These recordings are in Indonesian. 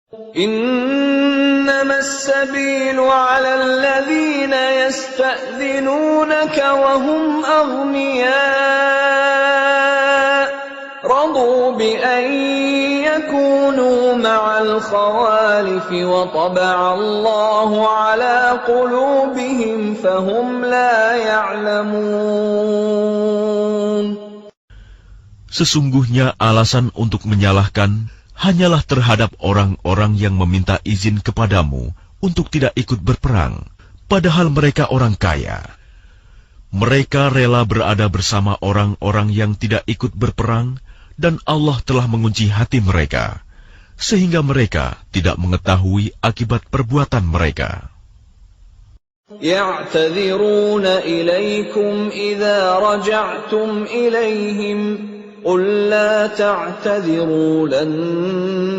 إنما السبيل على الذين يستأذنونك وهم أغنياء رضوا بأن يكونوا مع الخوالف وطبع الله على قلوبهم فهم لا يعلمون. Sesungguhnya alasan untuk menyalahkan hanyalah terhadap orang-orang yang meminta izin kepadamu untuk tidak ikut berperang, padahal mereka orang kaya. Mereka rela berada bersama orang-orang yang tidak ikut berperang, dan Allah telah mengunci hati mereka, sehingga mereka tidak mengetahui akibat perbuatan mereka. يعتذرون إليكم إذا رجعتم إليهم قل لا تعتذروا لن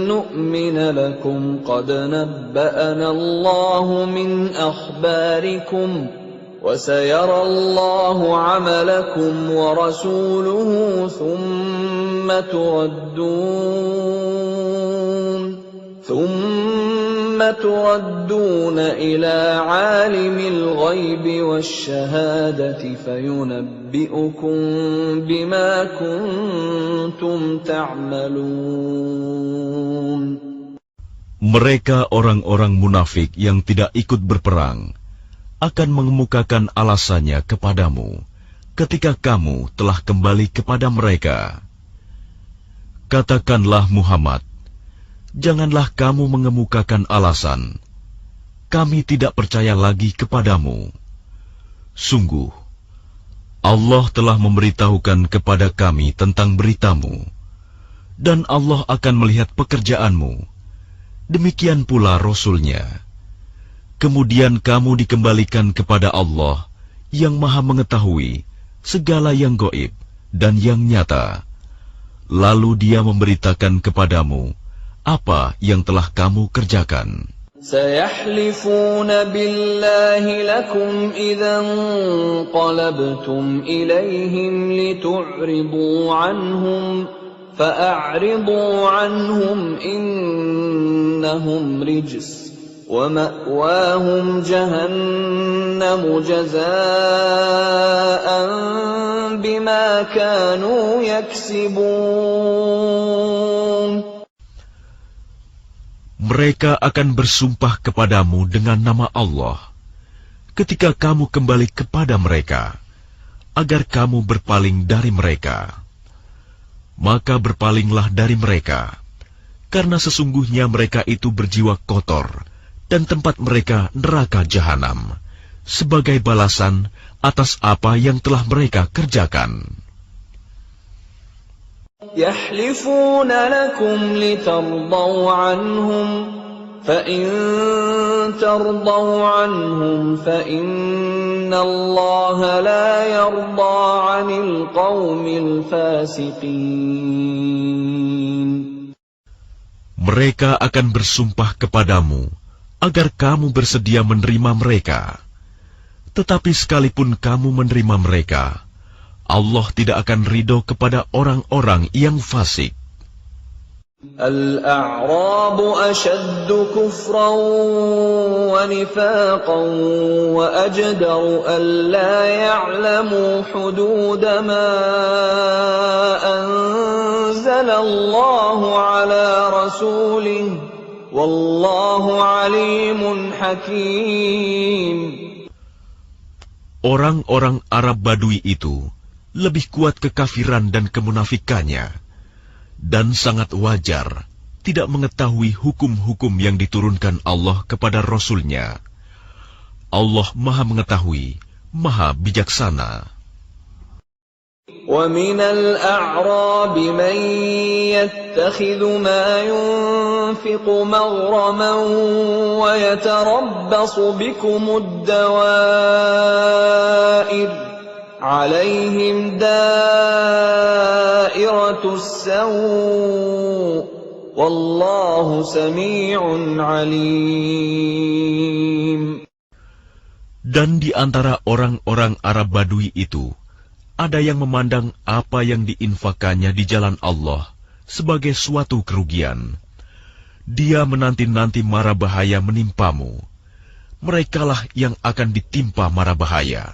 نؤمن لكم قد نبأنا الله من أخباركم وسيرى الله عملكم ورسوله ثم تردون إلى عالم الغيب والشهادة فينبئكم بما كنتم تعملون. Mereka orang-orang munafik yang tidak ikut berperang akan mengemukakan alasannya kepadamu ketika kamu telah kembali kepada mereka. Katakanlah Muhammad, janganlah kamu mengemukakan alasan, kami tidak percaya lagi kepadamu. Sungguh, Allah telah memberitahukan kepada kami tentang beritamu, dan Allah akan melihat pekerjaanmu. Demikian pula Rasul-Nya. Kemudian kamu dikembalikan kepada Allah yang Maha Mengetahui segala yang gaib dan yang nyata. Lalu Dia memberitakan kepadamu apa yang telah kamu kerjakan. سيحلفون بالله لكم إذا انقلبتم إليهم لتعرضوا عنهم فأعرضوا عنهم إنهم رجس ومأواهم جهنم جزاء بما كانوا يكسبون. Mereka akan bersumpah kepadamu dengan nama Allah ketika kamu kembali kepada mereka, agar kamu berpaling dari mereka. Maka berpalinglah dari mereka, karena sesungguhnya mereka itu berjiwa kotor, dan tempat mereka neraka jahanam, sebagai balasan atas apa yang telah mereka kerjakan. يحلفون لكم لترضوا عنهم فإن ترضوا عنهم فإن الله لا يرضى عن القوم الفاسقين. Mereka akan bersumpah kepadamu agar kamu bersedia menerima mereka. Tetapi sekalipun kamu menerima mereka, Allah tidak akan ridho kepada orang-orang yang fasik. الأعراب أشد كفرا ونفاقا وأجدر ألا يعلموا حدود ما أنزل الله على رسوله والله عليم حكيم. Orang-orang Arab Badui itu lebih kuat kekafiran dan kemunafikannya, dan sangat wajar tidak mengetahui hukum-hukum yang diturunkan Allah kepada Rasul-Nya. Allah Maha Mengetahui, Maha Bijaksana. وَمِنَ الْأَعْرَابِ مَنْ يَتَّخِذُ مَا يُنْفِقُ مَغْرَمًا وَيَتَرَبَّصُ بِكُمُ الدَّوَائِرَ عليهم دائرة السوء والله سميع عليم. Dan di antara orang-orang Arab Badui itu, ada yang memandang apa yang diinfakannya di jalan Allah sebagai suatu kerugian, Dia menanti-nanti mara bahaya menimpamu. Merekalah yang akan ditimpa mara bahaya.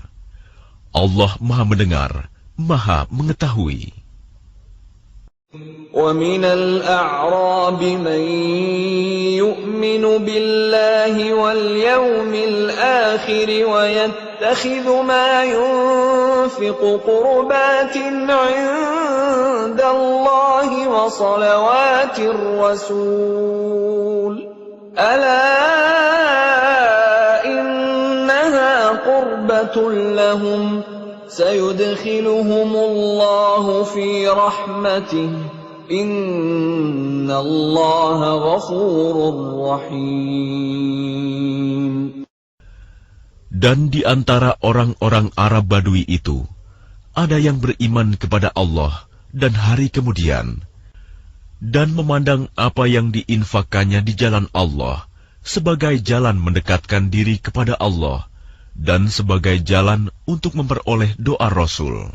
Allah Maha Mendengar, Maha Mengetahui. وَمِنَ الْأَعْرَابِ مَن يُؤْمِنُ بِاللَّهِ وَالْيَوْمِ الْآخِرِ وَيَتَّخِذُ مَا يُنفِقُ قُرُبَاتٍ عِندَ اللَّهِ وَصَلَوَاتِ الرَّسُولِ أَلَا إِنَّهَا قُرْبَةٌ لَّهُمْ سيدخلهم الله في رحمته إن الله غفور رحيم. Dan di antara orang-orang Arab Badui itu, ada yang beriman kepada Allah dan hari kemudian, dan memandang apa yang diinfakkannya di jalan Allah sebagai jalan mendekatkan diri kepada Allah, dan sebagai jalan untuk memperoleh doa Rasul.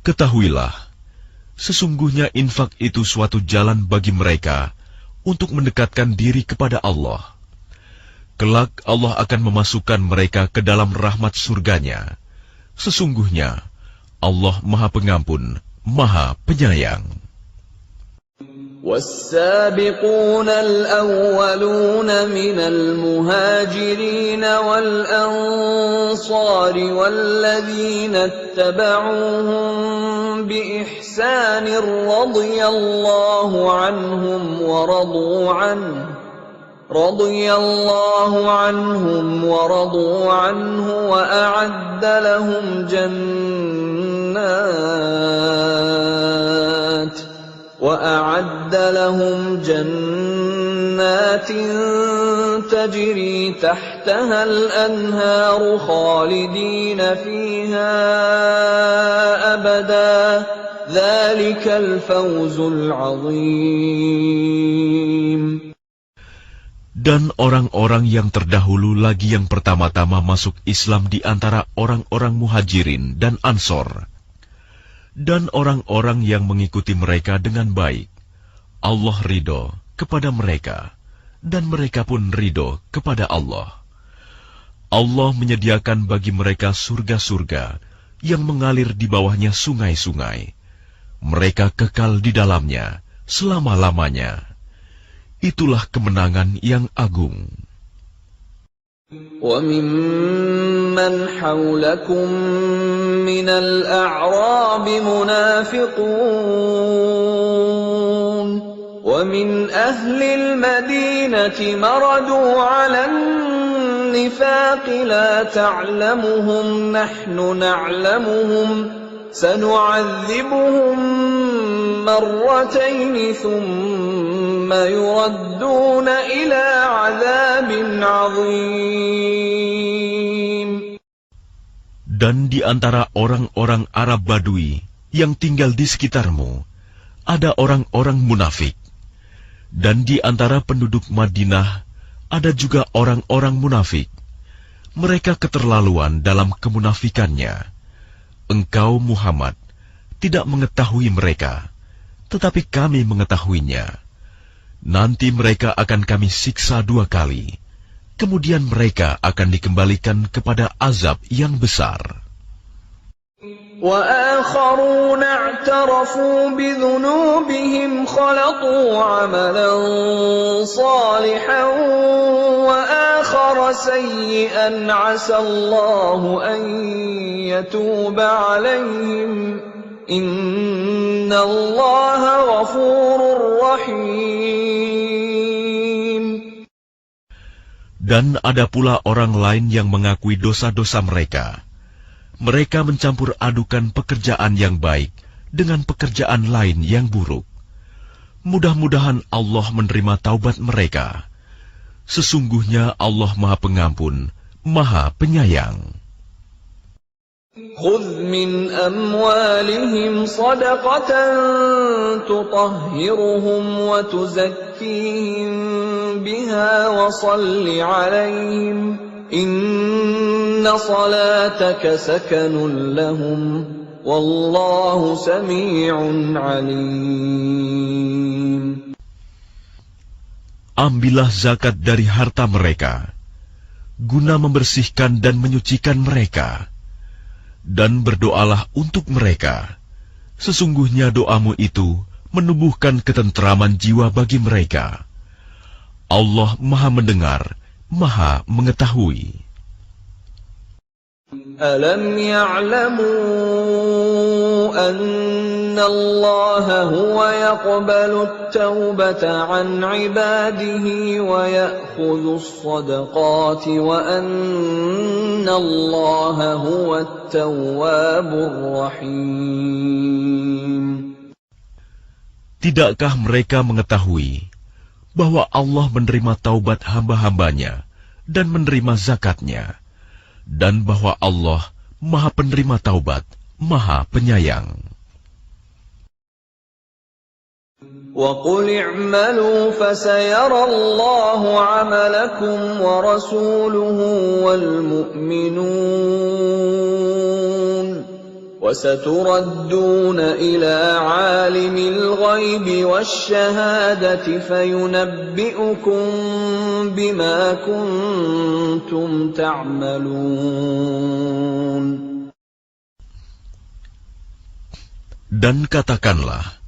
Ketahuilah, sesungguhnya infak itu suatu jalan bagi mereka untuk mendekatkan diri kepada Allah. Kelak Allah akan memasukkan mereka ke dalam rahmat surganya. Sesungguhnya Allah Maha Pengampun, Maha Penyayang. والسابقون الأولون من المهاجرين والأنصار والذين اتبعوهم بإحسان رضي الله عنهم ورضوا عنه وأعد لهم جنات تجري تحتها الأنهار خالدين فيها أبدا ذلك الفوز العظيم. Dan orang-orang yang terdahulu lagi yang pertama-tama masuk Islam di antara orang-orang Muhajirin dan Ansor, dan orang-orang yang mengikuti mereka dengan baik, Allah ridho kepada mereka, dan mereka pun ridho kepada Allah. Allah menyediakan bagi mereka surga-surga yang mengalir di bawahnya sungai-sungai. Mereka kekal di dalamnya selama-lamanya. Itulah kemenangan yang agung. وَمِمَّنْ حَوْلَكُمْ مِنَ الْأَعْرَابِ مُنَافِقُونَ وَمِنْ أَهْلِ الْمَدِينَةِ مَرَدُوا عَلَى النِّفَاقِ لَا تَعْلَمُهُمْ نَحْنُ نَعْلَمُهُمْ سَنُعَذِّبُهُمْ مرتين ثم يردون إلى عذاب عظيم. Dan di antara orang-orang Arab Badui yang tinggal di sekitarmu, ada orang-orang munafik. Dan di antara penduduk Madinah, ada juga orang-orang munafik. Mereka keterlaluan dalam kemunafikannya. Engkau, Muhammad, tidak mengetahui mereka, tetapi kami mengetahuinya. Nanti mereka akan kami siksa 2 kali. Kemudian mereka akan dikembalikan kepada azab yang besar. وَآخَرُونَ اعْتَرَفُوا بِذُنُوبِهِمْ خَلَطُوا عَمَلًا صَالِحًا وَآخَرَ سَيِّئًا عَسَى اللَّهُ أَن يَتُوبَ عَلَيْهِمْ إِنَّ اللَّهَ غَفُورٌ رَّحِيمٌ. Dan ada pula orang lain yang mengakui dosa-dosa mereka. Mereka mencampur adukan pekerjaan yang baik dengan pekerjaan lain yang buruk. Mudah-mudahan Allah menerima taubat mereka. Sesungguhnya Allah Maha Pengampun, Maha Penyayang. خُذْ مِنْ أَمْوَالِهِمْ صَدَقَةً تُطَهِّرُهُمْ وَتُزَكِّيهِمْ بِهَا وَصَلِّ عَلَيْهِمْ إِنَّ صَلَاتَكَ سَكَنٌ لَهُمْ وَاللَّهُ سَمِيعٌ عَلِيمٌ. ambillah zakat dari harta mereka, guna membersihkan dan menyucikan mereka, dan berdoalah untuk mereka. Sesungguhnya doamu itu menumbuhkan ketentraman jiwa bagi mereka. Allah Maha Mendengar, Maha Mengetahui. Alam ya'lamu anna Allah huwa yaqbalu at-taubata 'an 'ibadihi wa ya'khudhu as-sadaqati wa anna Allah huwa at-tawwabur rahim. Tidakkah mereka mengetahui bahwa Allah menerima taubat hamba-hambanya dan menerima zakatnya, dan bahwa Allah Maha Penerima Taubat, Maha Penyayang. وَقُلِ اعْمَلُوا فَسَيَرَى اللَّهُ عَمَلَكُمْ وَرَسُولُهُ وَالْمُؤْمِنُونَ وَسَتُرَدُّونَ إِلَى عَالِمِ الْغَيْبِ وَالشَّهَادَةِ فَيُنَبِّئُكُم بِمَا كُنتُمْ تَعْمَلُونَ. Dan katakanlah,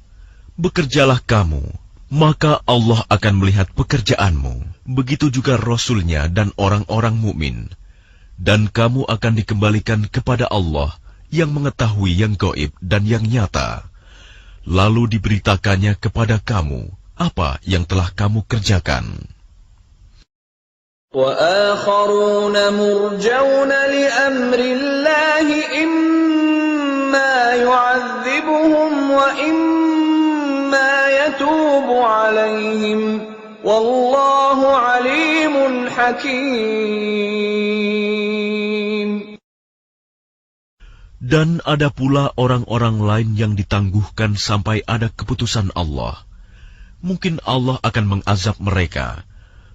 bekerjalah kamu, maka Allah akan melihat pekerjaanmu. Begitu juga Rasul-Nya dan orang-orang mukmin. Dan kamu akan dikembalikan kepada Allah yang mengetahui yang gaib dan yang nyata. Lalu diberitakannya kepada kamu apa yang telah kamu kerjakan. وَآخَرُونَ مُرْجَوْنَ لِأَمْرِ اللَّهِ إِمَّا يُعَذِّبُهُمْ وَإِمَّا يَتُوبُ عَلَيْهِمْ وَاللَّهُ عَلِيمٌ حَكِيمٌ. Dan ada pula orang-orang lain yang ditangguhkan sampai ada keputusan Allah. Mungkin Allah akan mengazab mereka,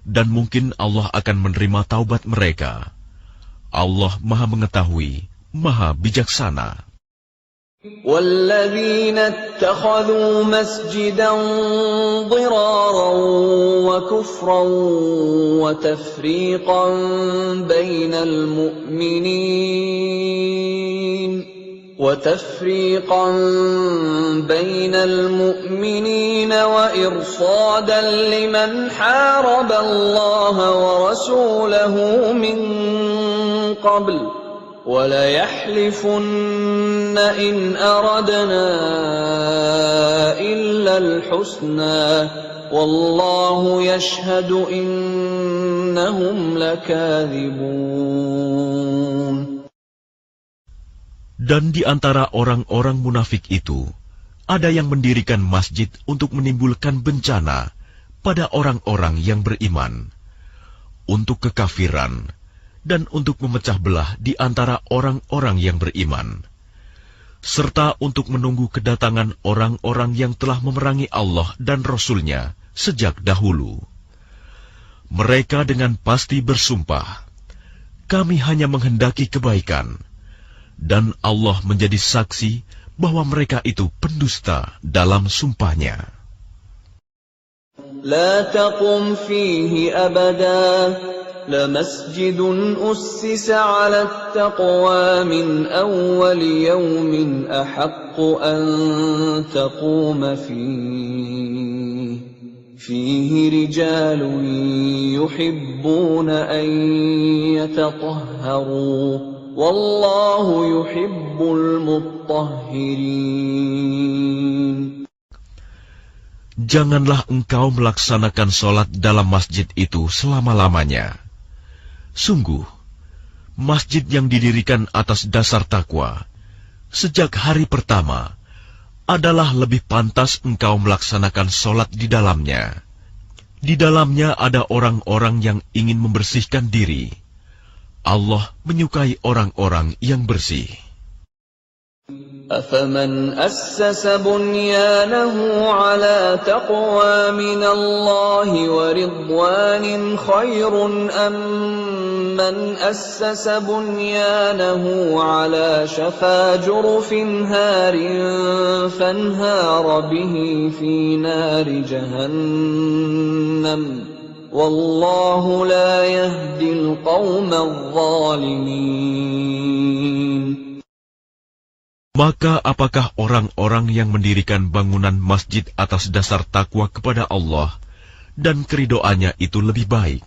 dan mungkin Allah akan menerima taubat mereka. Allah Maha Mengetahui, Maha Bijaksana. وَالَّذِينَ اتَّخَذُوا مَسْجِدًا ضِرَارًا وَكُفْرًا وَتَفْرِيقًا بَيْنَ الْمُؤْمِنِينَ وَإِرْصَادًا لِمَنْ حَارَبَ اللَّهَ وَرَسُولَهُ مِنْ قَبْلُ وَلَيَحْلِفُنَّ إِنْ أَرَدْنَا إِلَّا الْحُسْنَى وَاللَّهُ يَشْهَدُ إِنَّهُمْ لَكَاذِبُونَ. Dan di antara orang-orang munafik itu, ada yang mendirikan masjid untuk menimbulkan bencana pada orang-orang yang beriman, untuk kekafiran, dan untuk memecah belah di antara orang-orang yang beriman, serta untuk menunggu kedatangan orang-orang yang telah memerangi Allah dan Rasul-Nya sejak dahulu. Mereka dengan pasti bersumpah, kami hanya menghendaki kebaikan, dan Allah menjadi saksi bahwa mereka itu pendusta dalam sumpahnya. La taqum fihi abada لمسجد أسس على التقوى من أول يوم أحق أن تقوم فيه رجال يحبون أن يتطهروا والله يحب المطهرين. Janganlah engkau melaksanakan sholat dalam masjid itu selama-lamanya. Sungguh, masjid yang didirikan atas dasar takwa, sejak hari pertama, adalah lebih pantas engkau melaksanakan sholat di dalamnya. Di dalamnya ada orang-orang yang ingin membersihkan diri. Allah menyukai orang-orang yang bersih. أَفَمَنْ أَسَّسَ بُنْيَانَهُ عَلَى تَقْوَى مِنَ اللَّهِ وَرِضْوَانٍ خَيْرٌ أَمْ مَنْ أَسَّسَ بُنْيَانَهُ عَلَى شَفَا جُرُفٍ هَارٍ فَانْهَارَ بِهِ فِي نَارِ جَهَنَّمَ wallahu la yahdil qawmal zalimin. Maka apakah orang-orang yang mendirikan bangunan masjid atas dasar takwa kepada Allah dan keridoannya itu lebih baik?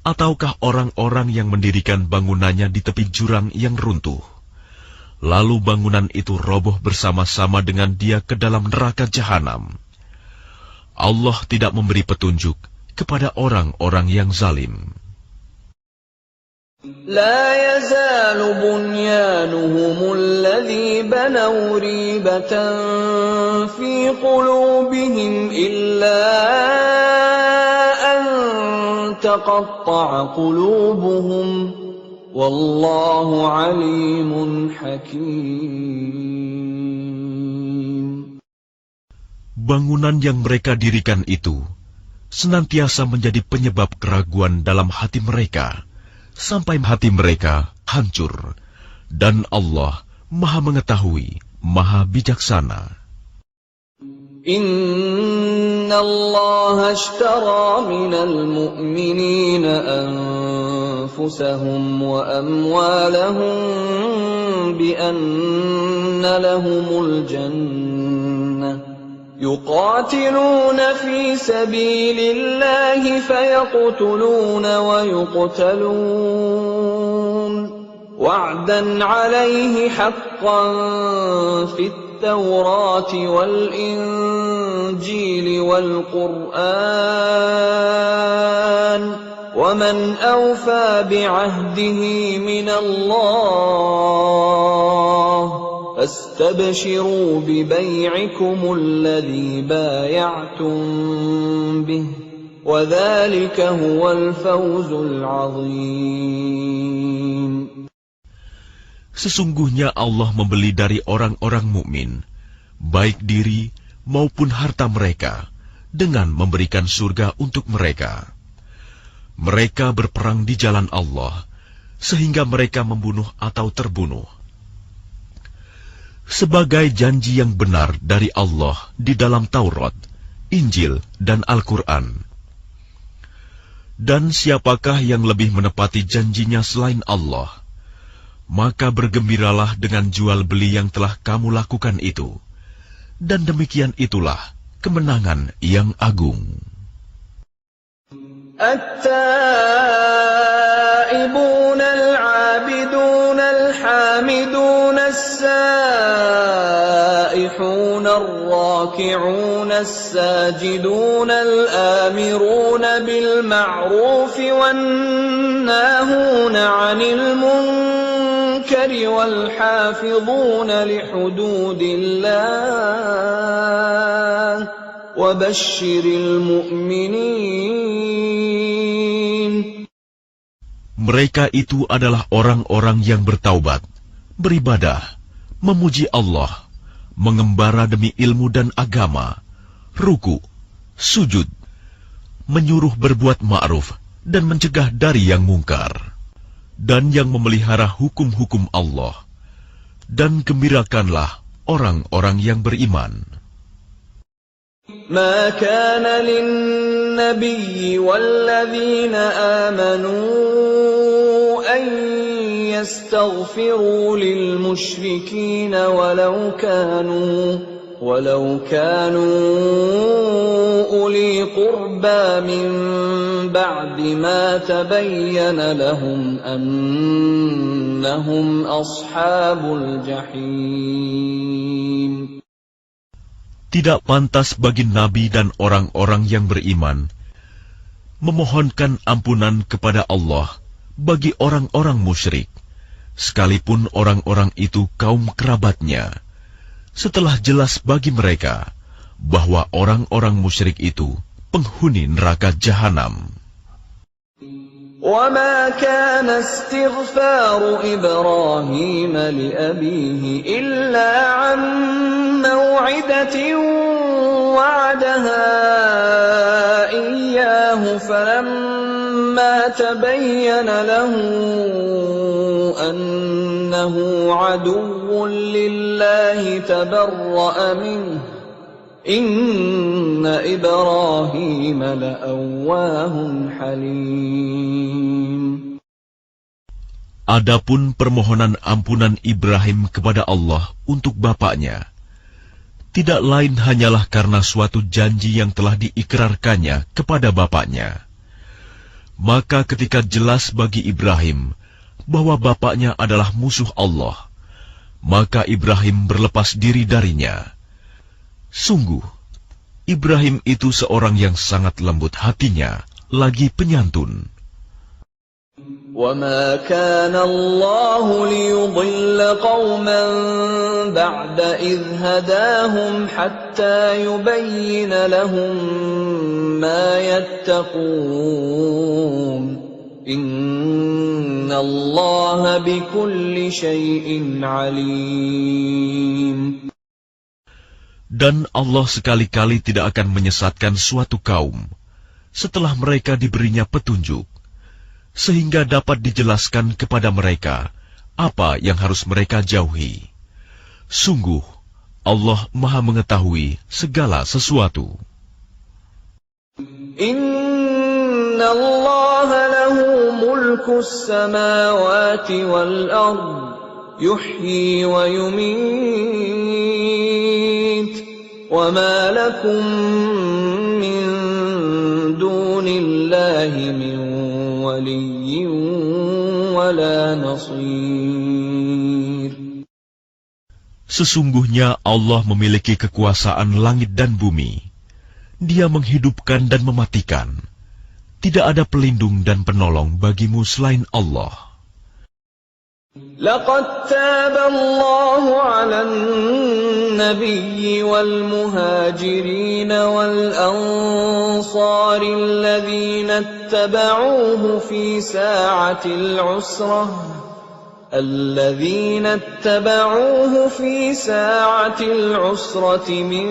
Ataukah orang-orang yang mendirikan bangunannya di tepi jurang yang runtuh, lalu bangunan itu roboh bersama-sama dengan dia ke dalam neraka jahanam? Allah tidak memberi petunjuk kepada orang-orang yang zalim. لا يزال بنيانهم الذي بنوا ريبة في قلوبهم إلا أن تقطع قلوبهم والله عليم حكيم. Bangunan yang mereka dirikan itu senantiasa menjadi penyebab keraguan dalam hati mereka, sampai hati mereka hancur, dan Allah Maha Mengetahui, Maha Bijaksana. Inna Allah ashtara minal mu'minina anfusahum wa amwalahum bi anna lahumul jannah يقاتلون في سبيل الله فيقتلون ويقتلون وعدا عليه حقا في التوراة والإنجيل والقرآن ومن أوفى بعهده من الله فاستبشروا ببيعكم الذي بايعتم به وذلك هو الفوز العظيم. Sesungguhnya Allah membeli dari orang-orang mukmin, baik diri maupun harta mereka, dengan memberikan surga untuk mereka. Mereka berperang di jalan Allah, sehingga mereka membunuh atau terbunuh. Sebagai janji yang benar dari Allah di dalam Taurat, Injil, dan Al-Quran. Dan siapakah yang lebih menepati janjinya selain Allah? Maka bergembiralah dengan jual beli yang telah kamu lakukan itu. Dan demikian itulah kemenangan yang agung. التائبون العابدون الحامدون السائحون الراكعون الساجدون الآمرون بالمعروف والناهون عن المنكر والحافظون لحدود الله وبشر المؤمنين. Mereka itu adalah orang-orang yang bertaubat, beribadah, memuji Allah, mengembara demi ilmu dan agama, ruku, sujud, menyuruh berbuat ma'ruf dan mencegah dari yang mungkar, dan yang memelihara hukum-hukum Allah. Dan gembirakanlah orang-orang yang beriman. ما كان للنبي والذين آمنوا أن يستغفروا للمشركين ولو كانوا أولي قربى من بعد ما تبين لهم أنهم أصحاب الجحيم. Tidak pantas bagi Nabi dan orang-orang yang beriman memohonkan ampunan kepada Allah bagi orang-orang musyrik, sekalipun orang-orang itu kaum kerabatnya, setelah jelas bagi mereka bahwa orang-orang musyrik itu penghuni neraka jahanam. وَمَا كَانَ اسْتِغْفَارُ إِبْرَاهِيمَ لِأَبِيهِ إِلَّا عَن مَّوْعِدَةٍ وَعَدَهَا إِيَّاهُ فَلَمَّا تَبَيَّنَ لَهُ أَنَّهُ عَدُوٌّ لِّلَّهِ تَبَرَّأَ مِنْهُ إِنَّ إِبْرَاهِيمَ لَأَوَّاهٌ حَلِيمٌ. Adapun permohonan ampunan Ibrahim kepada Allah untuk bapaknya, tidak lain hanyalah karena suatu janji yang telah diikrarkannya kepada bapaknya. Maka ketika jelas bagi Ibrahim bahwa bapaknya adalah musuh Allah, maka Ibrahim berlepas diri darinya. Sungguh, Ibrahim itu seorang yang sangat lembut hatinya, lagi penyantun. وَمَا كَانَ اللَّهُ لِيُضِلَّ قَوْمًا بَعْدَ إِذْ هَدَاهُمْ حَتَّى يُبَيِّنَ لَهُم مَّا يَتَّقُونَ إِنَّ اللَّهَ بِكُلِّ شَيْءٍ عَلِيمٌ. Dan Allah sekali-kali tidak akan menyesatkan suatu kaum setelah mereka diberinya petunjuk, sehingga dapat dijelaskan kepada mereka apa yang harus mereka jauhi. Sungguh, Allah Maha mengetahui segala sesuatu. Inna Allah lahu mulkus samawati wal ard, yuhyi wa yumit, wa ma lakum min dunillahi min waliyyin wala nasir. Sesungguhnya Allah memiliki kekuasaan langit dan bumi. Dia menghidupkan dan mematikan. Tidak ada pelindung dan penolong bagimu selain Allah. Laqad taba Allahu 'alan nabiyyi wal muhajirin wal ansari alladhina ittaba'uuhu fi sa'atil 'usrah الذين اتبعوه في ساعة العسرة من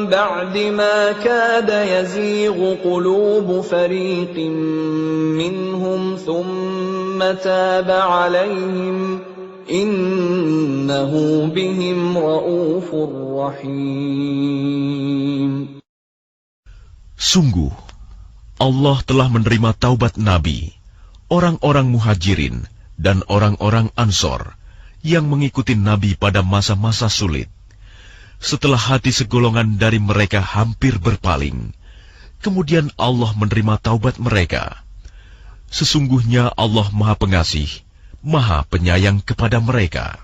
بعد ما كاد يزيغ قلوب فريق منهم ثم تاب عليهم إنه بهم رؤوف رحيم. Sungguh, Allah telah menerima taubat Nabi, orang-orang muhajirin, dan orang-orang Ansor yang mengikuti Nabi pada masa-masa sulit. Setelah hati segolongan dari mereka hampir berpaling, kemudian Allah menerima taubat mereka. Sesungguhnya Allah Maha Pengasih, Maha Penyayang kepada mereka.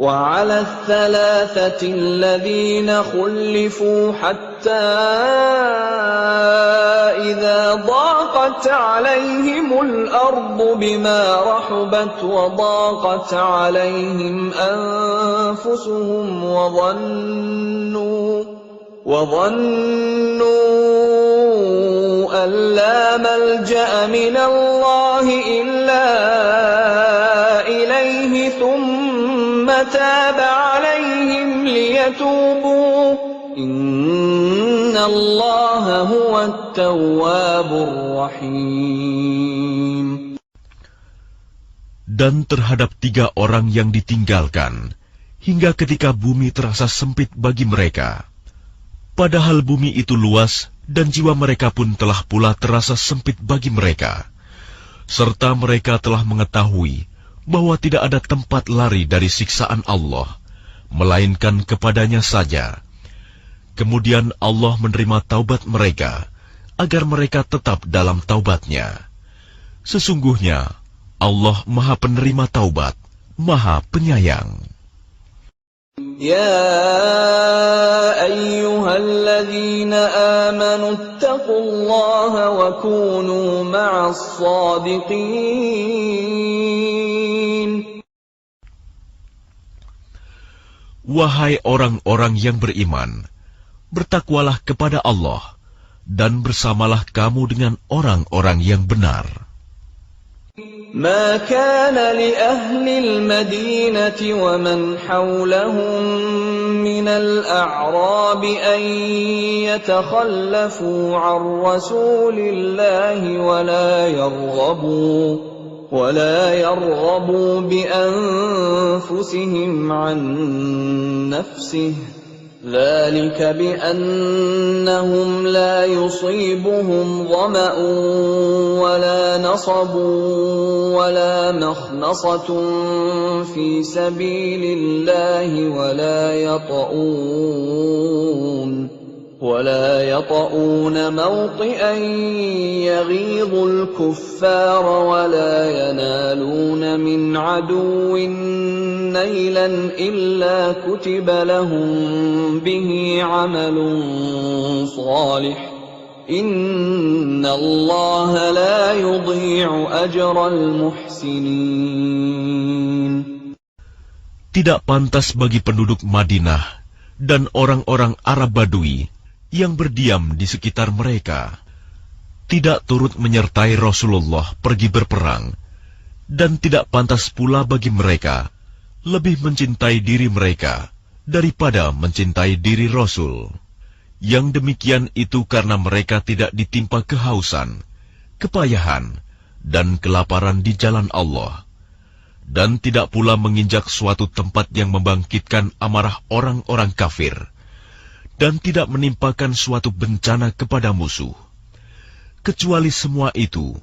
وعلى الثلاثة الذين خلفوا حتى إذا ضاقت عليهم الأرض بما رحبت وضاقت عليهم أنفسهم وظنوا أن لا ملجأ من الله إلا إليه ثم تاب عليهم ليتوبوا إن الله هو التواب الرحيم. Dan terhadap 3 orang yang ditinggalkan, hingga ketika bumi terasa sempit bagi mereka. Padahal bumi itu luas, dan jiwa mereka pun telah pula terasa sempit bagi mereka. Serta mereka telah mengetahui bahwa tidak ada tempat lari dari siksaan Allah, melainkan kepadanya saja. Kemudian Allah menerima taubat mereka, agar mereka tetap dalam taubatnya. Sesungguhnya Allah Maha Penerima Taubat, Maha Penyayang. Ya ayyuhalladzina amanu ittaqullaha wa kunu ma'as shadiqin. Wahai orang-orang yang beriman, bertakwalah kepada Allah, dan bersamalah kamu dengan orang-orang yang benar. ما كان لأهل المدينة ومن حولهم من الأعراب أن يتخلفوا عن رسول الله ولا يرغبوا بأنفسهم عن نفسه ذلك بأنهم لا يصيبهم ظمأ ولا نصب ولا مخمصة في سبيل الله ولا يطؤون موطئا يغيظ الكفار ولا ينالون من عدو نيلا إلا كتب لهم به عمل صالح إن الله لا يضيع أجر المحسنين. Tidak pantas bagi penduduk Madinah dan orang-orang Arab Badui yang berdiam di sekitar mereka, tidak turut menyertai Rasulullah pergi berperang, dan tidak pantas pula bagi mereka lebih mencintai diri mereka daripada mencintai diri Rasul. Yang demikian itu karena mereka tidak ditimpa kehausan, kepayahan, dan kelaparan di jalan Allah, dan tidak pula menginjak suatu tempat yang membangkitkan amarah orang-orang kafir, dan tidak menimpakan suatu bencana kepada musuh, kecuali semua itu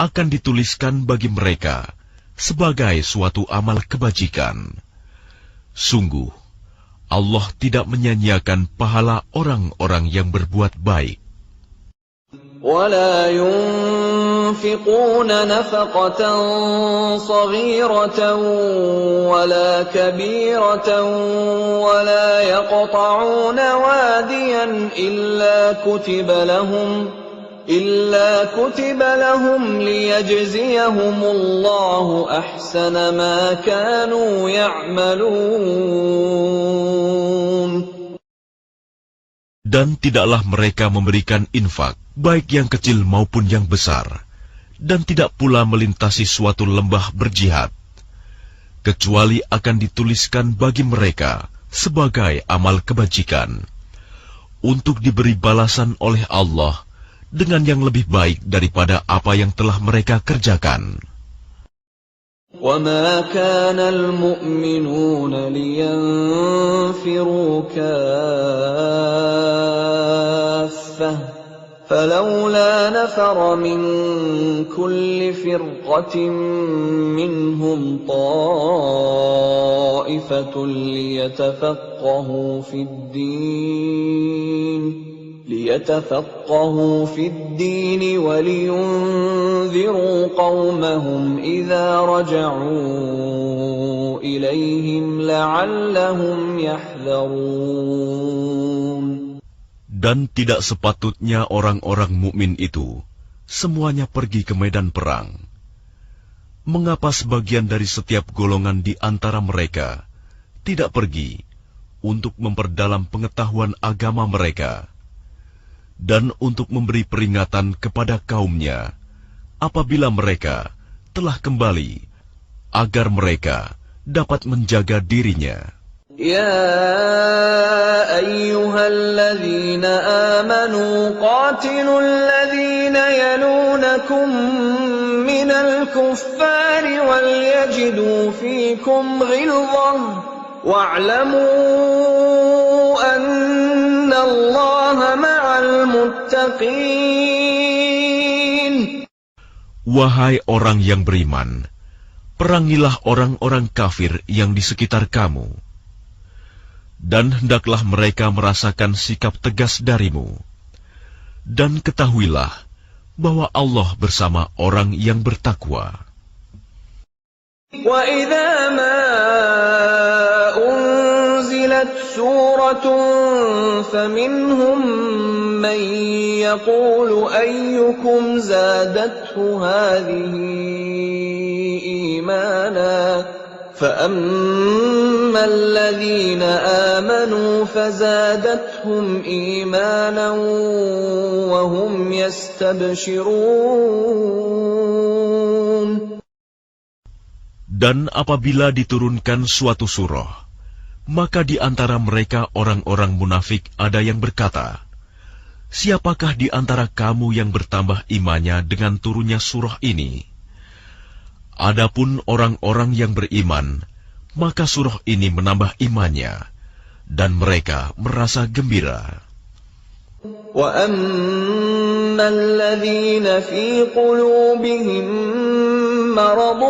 akan dituliskan bagi mereka sebagai suatu amal kebajikan. Sungguh, Allah tidak menyanyiakan pahala orang-orang yang berbuat baik. ولا ينفقون نفقة صغيرة ولا كبيرة ولا يقطعون واديا إلا كتب لهم ليجزيهم الله أحسن ما كانوا يعملون. Dan tidaklah mereka memberikan infak, baik yang kecil maupun yang besar, dan tidak pula melintasi suatu lembah berjihad, kecuali akan dituliskan bagi mereka sebagai amal kebajikan, untuk diberi balasan oleh Allah dengan yang lebih baik daripada apa yang telah mereka kerjakan. وَمَا كَانَ الْمُؤْمِنُونَ لِيَنْفِرُوا كَافَّةً فَلَوْلَا نَفَرَ مِنْ كُلِّ فِرْقَةٍ مِّنْهُمْ طَائِفَةٌ ليتفقهوا في الدين ولينذروا قومهم إذا رجعوا إليهم لعلهم يحذرون. Dan tidak sepatutnya orang-orang mukmin itu semuanya pergi ke medan perang. Mengapa sebagian dari setiap golongan di antara mereka tidak pergi untuk memperdalam pengetahuan agama mereka, dan untuk memberi peringatan kepada kaumnya apabila mereka telah kembali, agar mereka dapat menjaga dirinya. Ya ayyuhalladzina amanu qatilul ladzina yalunakum minal kuffari wal yajidu fikum ghilzah wa'lamu anna Allaha ma'al muttaqin. Wahai orang yang beriman, perangilah orang-orang kafir yang di sekitar kamu, dan hendaklah mereka merasakan sikap tegas darimu. Dan ketahuilah bahwa Allah bersama orang yang bertakwa. Wa idza ma unzilat suratun faminhum man yaqulu ayyukum zadathu hadhihi imana فَأَمَّا الَّذِينَ آمَنُوا فَزَادَتْهُمْ إِيمَانًا وَهُمْ يَسْتَبْشِرُونَ. Dan apabila diturunkan suatu surah, maka di antara mereka orang-orang munafik ada yang berkata, siapakah di antara kamu yang bertambah imannya dengan turunnya surah ini? Adapun orang-orang yang beriman, maka surah ini menambah imannya, dan mereka merasa gembira. وَأَمَّا الَّذِينَ فِي قُلُوبِهِم مَّرَضٌ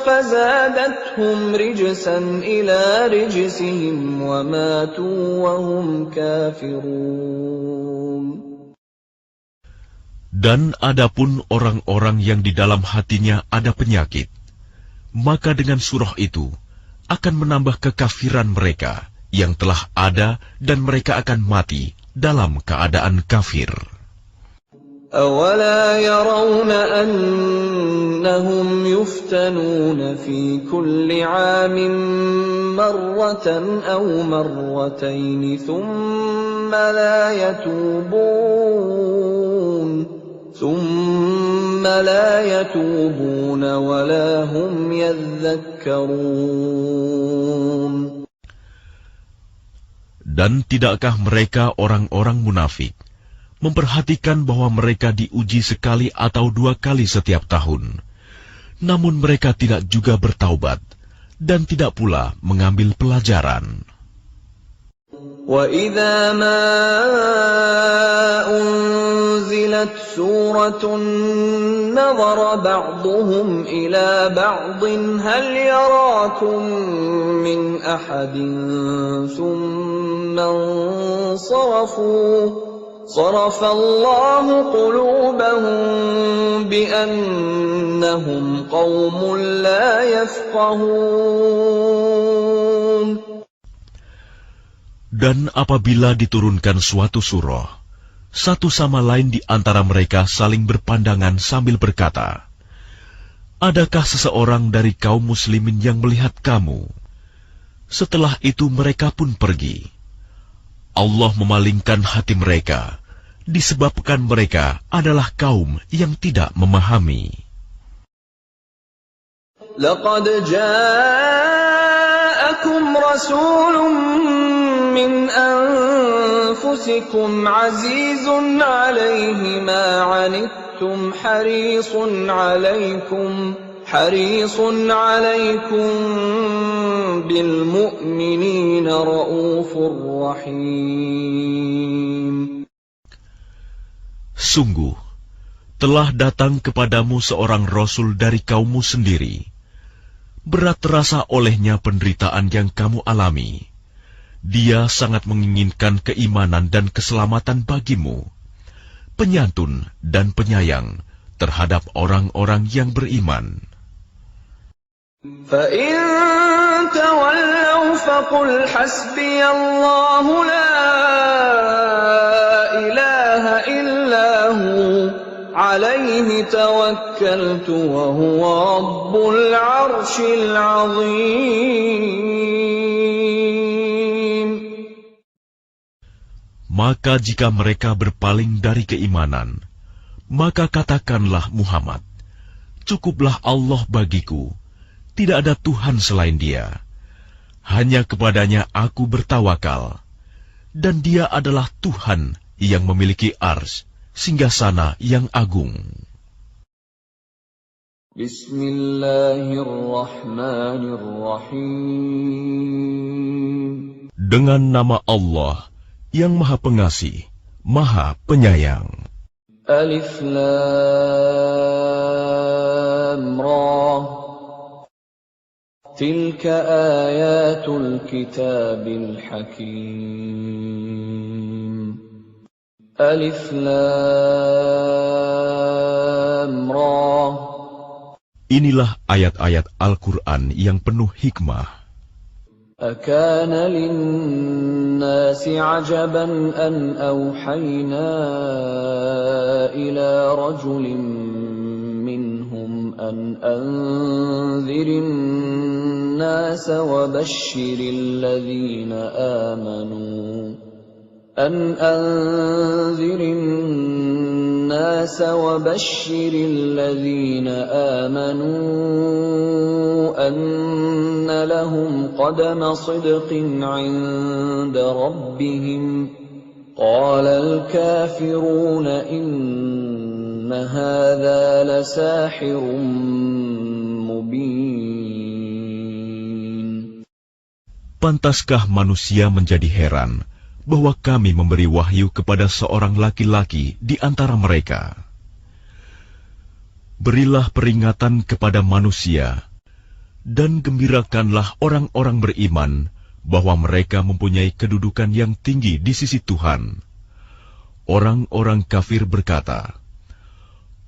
فَزَادَتْهُمْ رِجْسًا إِلَىٰ رِجْسِهِمْ وَمَاتُوا وَهُمْ كَافِرُونَ. Dan adapun orang-orang yang di dalam hatinya ada penyakit, maka dengan surah itu akan menambah kekafiran mereka yang telah ada dan mereka akan mati dalam keadaan kafir. أَوَلَا يَرَوْنَ أَنَّهُمْ يُفْتَنُونَ فِي كُلِّ عَامٍ مَّرَّةً أَوْ مَرَّتَيْنِ ثُمَّ لَا يَتُوبُونَ وَلَا هُمْ يَذَّكَّرُونَ. Dan tidakkah mereka orang-orang munafik memperhatikan bahwa mereka diuji sekali atau dua kali setiap tahun, namun mereka tidak juga bertaubat dan tidak pula mengambil pelajaran. وَإِذَا مَا أُنزِلَتْ سُورَةٌ نَظَرَ بَعْضُهُمْ إِلَى بَعْضٍ هَلْ يَرَاكُم مِّنْ أَحَدٍ ثُمَّ انصَرَفُوا صَرَفَ اللَّهُ قُلُوبَهُم بِأَنَّهُمْ قَوْمٌ لَّا يَفْقَهُونَ. Dan apabila diturunkan suatu surah, satu sama lain di antara mereka saling berpandangan sambil berkata, "Adakah seseorang dari kaum muslimin yang melihat kamu?" Setelah itu mereka pun pergi. Allah memalingkan hati mereka, disebabkan mereka adalah kaum yang tidak memahami. لَقَدْ جَاءَكُمْ رَسُولٌ مِّنْ أَنفُسِكُمْ عَزِيزٌ عَلَيْهِ مَا عَنِتُّمْ حَرِيصٌ عَلَيْكُمْ بِالْمُؤْمِنِينَ رَءُوفٌ رَحِيمٌ. Sungguh, telah datang kepadamu seorang Rasul dari kaummu sendiri. Berat terasa olehnya penderitaan yang kamu alami. Dia sangat menginginkan keimanan dan keselamatan bagimu, penyantun dan penyayang terhadap orang-orang yang beriman. فَإِن تَوَلَّوْا فَقُلْ حَسْبِيَ اللَّهُ لَا إِلَٰهَ إِلَّا هُوَ عَلَيْهِ تَوَكَّلْتُ وَهُوَ رَبُّ الْعَرْشِ الْعَظِيمِ. Maka jika mereka berpaling dari keimanan, maka katakanlah Muhammad, "Cukuplah Allah bagiku, tidak ada Tuhan selain Dia. Hanya kepadanya aku bertawakal, dan Dia adalah Tuhan yang memiliki arsy, singgasana yang agung." Bismillahirrahmanirrahim. Dengan nama Allah yang Maha Pengasih, Maha Penyayang. Alif Lam Ra. Tilka ayatul kitabil hakim. Alif Lam Ra. Inilah ayat-ayat Al-Quran yang penuh hikmah. أَكَانَ لِلنَّاسِ عَجَبًا أَنْ أَوْحَيْنَا إِلَى رَجُلٍ مِّنْهُمْ أَنْ أَنذِرِ النَّاسَ وَبَشِّرِ الَّذِينَ آمَنُوا أَنَّ لَهُمْ قَدَمَ صِدْقٍ عِندَ رَبِّهِمْ قَالَ الْكَافِرُونَ إِنَّ هَذَا لَسَاحِرٌ مُبِينٌ. Pantaskah manusia menjadi heran bahwa kami memberi wahyu kepada seorang laki-laki di antara mereka? Berilah peringatan kepada manusia, dan gembirakanlah orang-orang beriman bahwa mereka mempunyai kedudukan yang tinggi di sisi Tuhan. Orang-orang kafir berkata,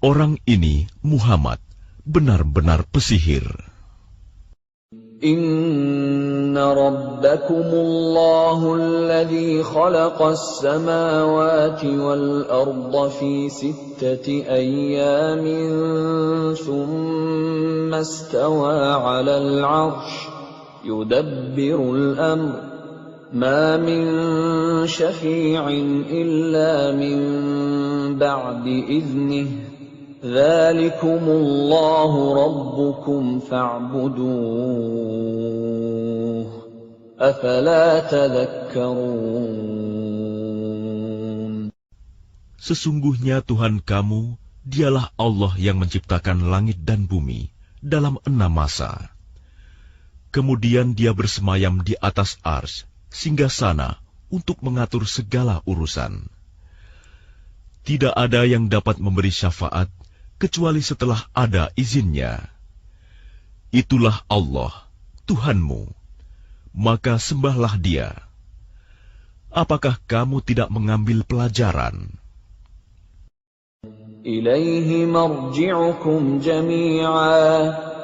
"Orang ini, Muhammad, benar-benar pesihir." Inna rabbakumullahu alladhi khalaqas samawati wal arda fi sittati ayyamin thumma istawa 'alal 'arsy yudabbirul amr ma min syafi'in illa min ba'di idhnihi Dzalikumullahu rabbukum fa'buduh afala tadhakkarun. Sesungguhnya Tuhan kamu, dialah Allah yang menciptakan langit dan bumi dalam 6 masa. Kemudian dia bersemayam di atas arsy, singgasana untuk mengatur segala urusan. Tidak ada yang dapat memberi syafaat kecuali setelah ada izinnya. Itulah Allah, Tuhanmu, maka sembahlah Dia. Apakah kamu tidak mengambil pelajaran? Ilaihi marji'ukum jami'a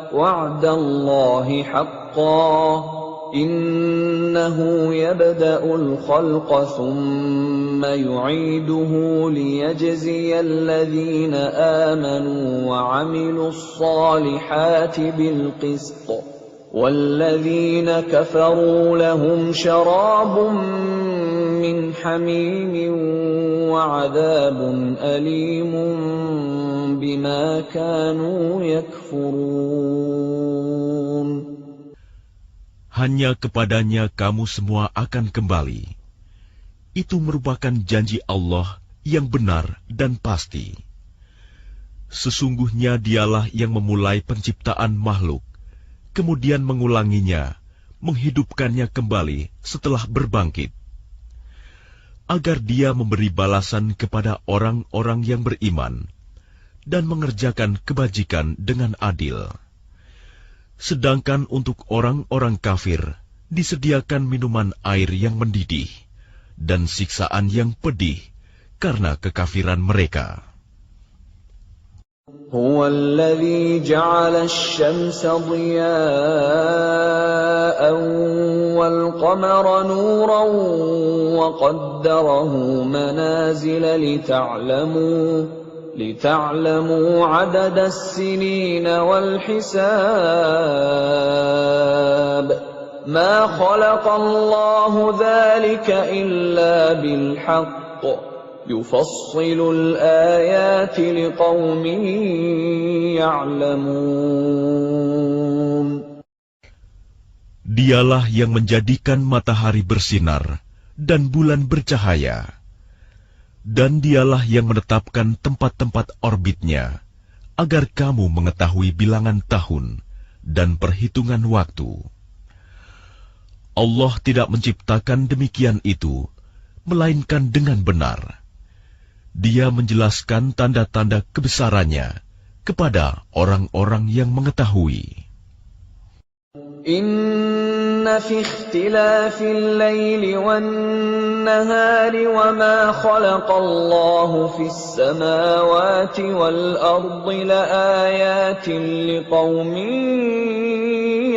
wa'dallahi haqqan Innahu yabda'ul khalqa thumma yu'iduhu liyajziyal ladhina amanu wa 'amilus salihati bil qist wal-ladhina kafaru lahum syarabun min hamimin wa 'adhabun alimun bima kanu yakfurun. Hanya kepadanya kamu semua akan kembali. Itu merupakan janji Allah yang benar dan pasti. Sesungguhnya Dialah yang memulai penciptaan makhluk, kemudian mengulanginya, menghidupkannya kembali setelah berbangkit, agar Dia memberi balasan kepada orang-orang yang beriman dan mengerjakan kebajikan dengan adil. Sedangkan untuk orang-orang kafir disediakan minuman air yang mendidih dan siksaan yang pedih karena kekafiran mereka. Huwa alladhi ja'ala asy-syamsa dhiya'an wal qamara nuran wa qaddarahu manazila لتعلموا عدد السنين والحساب ما خلق الله ذلك إلا بالحق يفصل الآيات لقوم يعلمون. Dialah yang menjadikan matahari bersinar dan bulan bercahaya. Dan Dialah yang menetapkan tempat-tempat orbitnya, agar kamu mengetahui bilangan tahun dan perhitungan waktu. Allah tidak menciptakan demikian itu, melainkan dengan benar. Dia menjelaskan tanda-tanda kebesarannya kepada orang-orang yang mengetahui. Inna fi ikhtilafil laili wan nahari wa ma khalaqallahu fis samawati wal ardi laayatin liqaumin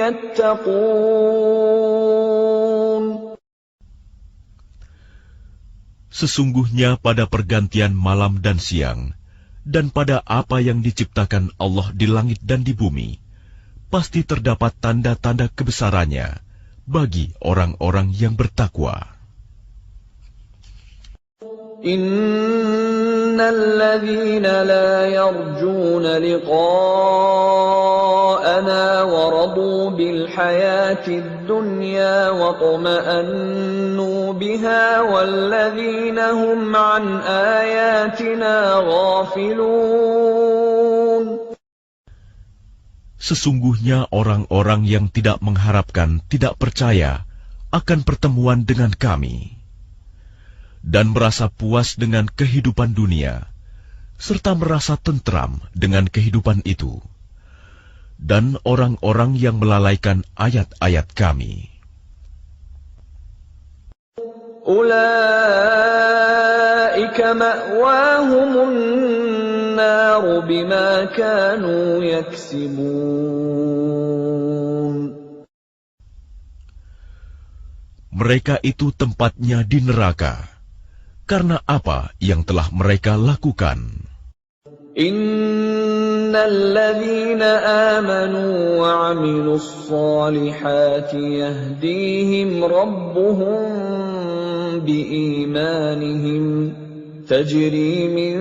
yattaqun. Sesungguhnya pada pergantian malam dan siang, dan pada apa yang diciptakan Allah di langit dan di bumi, pasti terdapat tanda-tanda kebesarannya bagi orang-orang yang bertakwa. Innal ladzina la yarjuna liqa'ana wa radu bil hayatid dunya wa tuma'annu biha wal ladzina hum an ayatina ghafilun. Sesungguhnya orang-orang yang tidak mengharapkan, tidak percaya akan pertemuan dengan kami, dan merasa puas dengan kehidupan dunia, serta merasa tentram dengan kehidupan itu, dan orang-orang yang melalaikan ayat-ayat kami. Ulaika ma'wahumun naru bima kanu yaksibun. Mereka itu tempatnya di neraka, karena apa yang telah mereka lakukan. Innal ladzina amanu wa 'amilus shalihati yahdihim rabbuhum biimanihim tajri min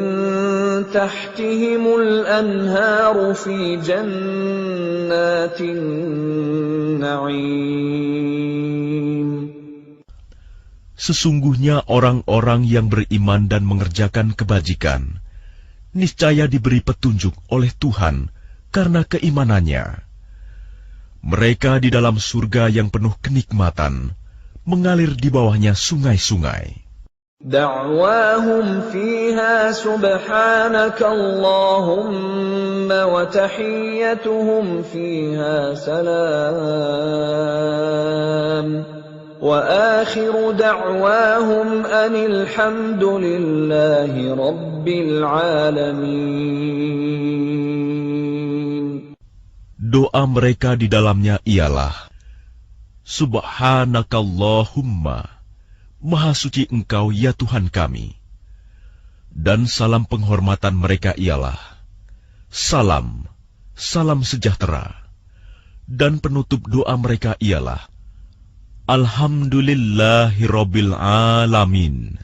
tahtihimul anharu fi jannatin na'im. Sesungguhnya orang-orang yang beriman dan mengerjakan kebajikan, niscaya diberi petunjuk oleh Tuhan karena keimanannya. Mereka di dalam surga yang penuh kenikmatan, mengalir di bawahnya sungai-sungai. Da'wahum fiha subhanaka Allahumma wa tahiyyatuhum fiha salam. وآخر دعواهم أن الحمد لله رب العالمين. Doa mereka di dalamnya ialah, Subhanakallahumma, Maha suci Engkau ya Tuhan kami. Dan salam penghormatan mereka ialah, Salam, salam sejahtera. Dan penutup doa mereka ialah, Alhamdulillahirabbil alamin.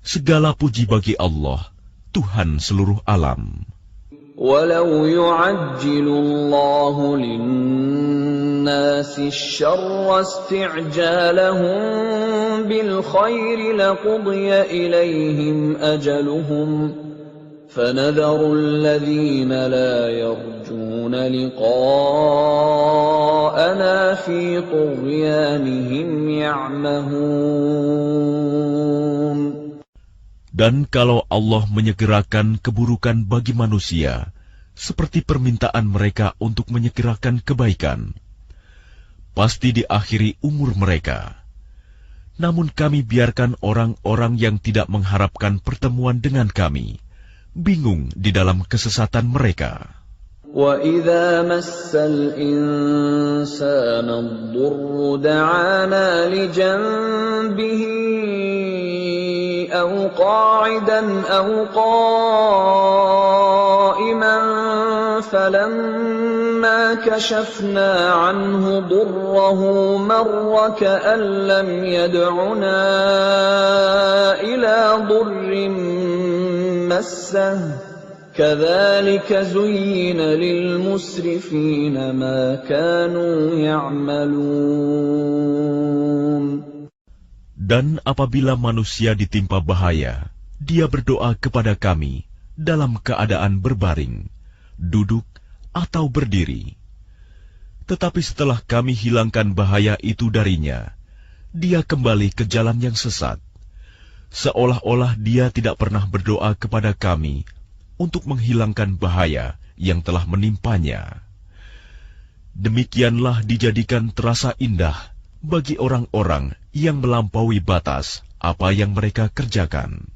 Segala puji bagi Allah, Tuhan seluruh alam. Walau yu'ajjilu Allahu lin-nasi asy-syarra isti'jalahum bil khairi laqudiya ilaihim ajaluhum. فَنَذَرُ الَّذِينَ لَا يَرْجُونَ لِقَاءَنَا فِي طُغْيَانِهِمْ يَعْمَهُونَ. Dan kalau Allah menyegerakan keburukan bagi manusia, seperti permintaan mereka untuk menyegerakan kebaikan, pasti diakhiri umur mereka. Namun kami biarkan orang-orang yang tidak mengharapkan pertemuan dengan kami bingung di dalam kesesatan mereka. وَإِذَا مَسَّ الْإِنسَانَ الضُّرُّ دَعَانَا لِجَنبِهِ أَوْ قَاعِدًا أَوْ قَائِمًا فَلَمَّا كَشَفْنَا عَنْهُ ضُرَّهُ مَرَّ كَأَن لَّمْ يَدْعُنَا إِلَى ضُرٍّ مَّسَّهُ كَذَلِكَ زُيِّنَ لِلْمُسْرِفِينَ مَا كَانُوا يَعْمَلُونَ. Dan apabila manusia ditimpa bahaya, dia berdoa kepada kami dalam keadaan berbaring, duduk, atau berdiri. Tetapi setelah kami hilangkan bahaya itu darinya, dia kembali ke jalan yang sesat. Seolah-olah dia tidak pernah berdoa kepada kami untuk menghilangkan bahaya yang telah menimpanya. Demikianlah dijadikan terasa indah bagi orang-orang yang melampaui batas apa yang mereka kerjakan.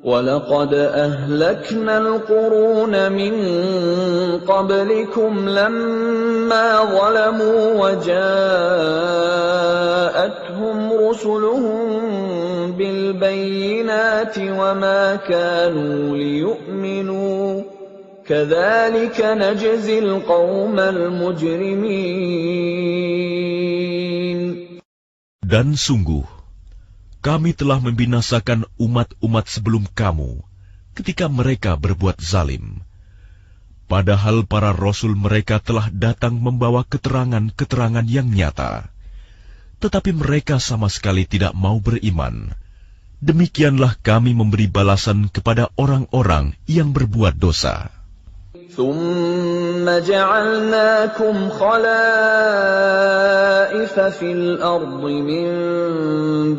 وَلَقَدْ أَهْلَكْنَا الْقُرُونَ مِنْ قَبْلِكُمْ لَمَّا ظَلَمُوا وَجَاءَتْهُمْ رُسُلُهُم بِالْبَيِّنَاتِ وَمَا كَانُوا لِيُؤْمِنُوا كَذَلِكَ نَجْزِي الْقَوْمَ الْمُجْرِمِينَ. Dan sungguh, kami telah membinasakan umat-umat sebelum kamu ketika mereka berbuat zalim. Padahal para rasul mereka telah datang membawa keterangan-keterangan yang nyata. Tetapi mereka sama sekali tidak mau beriman. Demikianlah kami memberi balasan kepada orang-orang yang berbuat dosa. ثم جعلناكم خلائف في الأرض من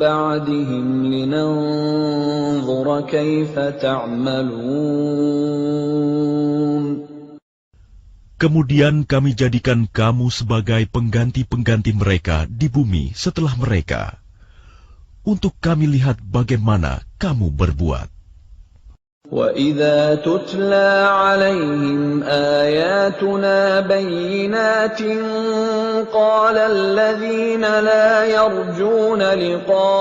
بعدهم لننظر كيف تعملون. Kemudian kami jadikan kamu sebagai pengganti-pengganti mereka di bumi setelah mereka, untuk kami lihat bagaimana kamu berbuat. وَإِذَا تُتْلَى عَلَيْهِمْ آيَاتُنَا بَيِّنَاتٍ قَالَ الَّذِينَ لَا يَرْجُونَ لِقَاءَنَا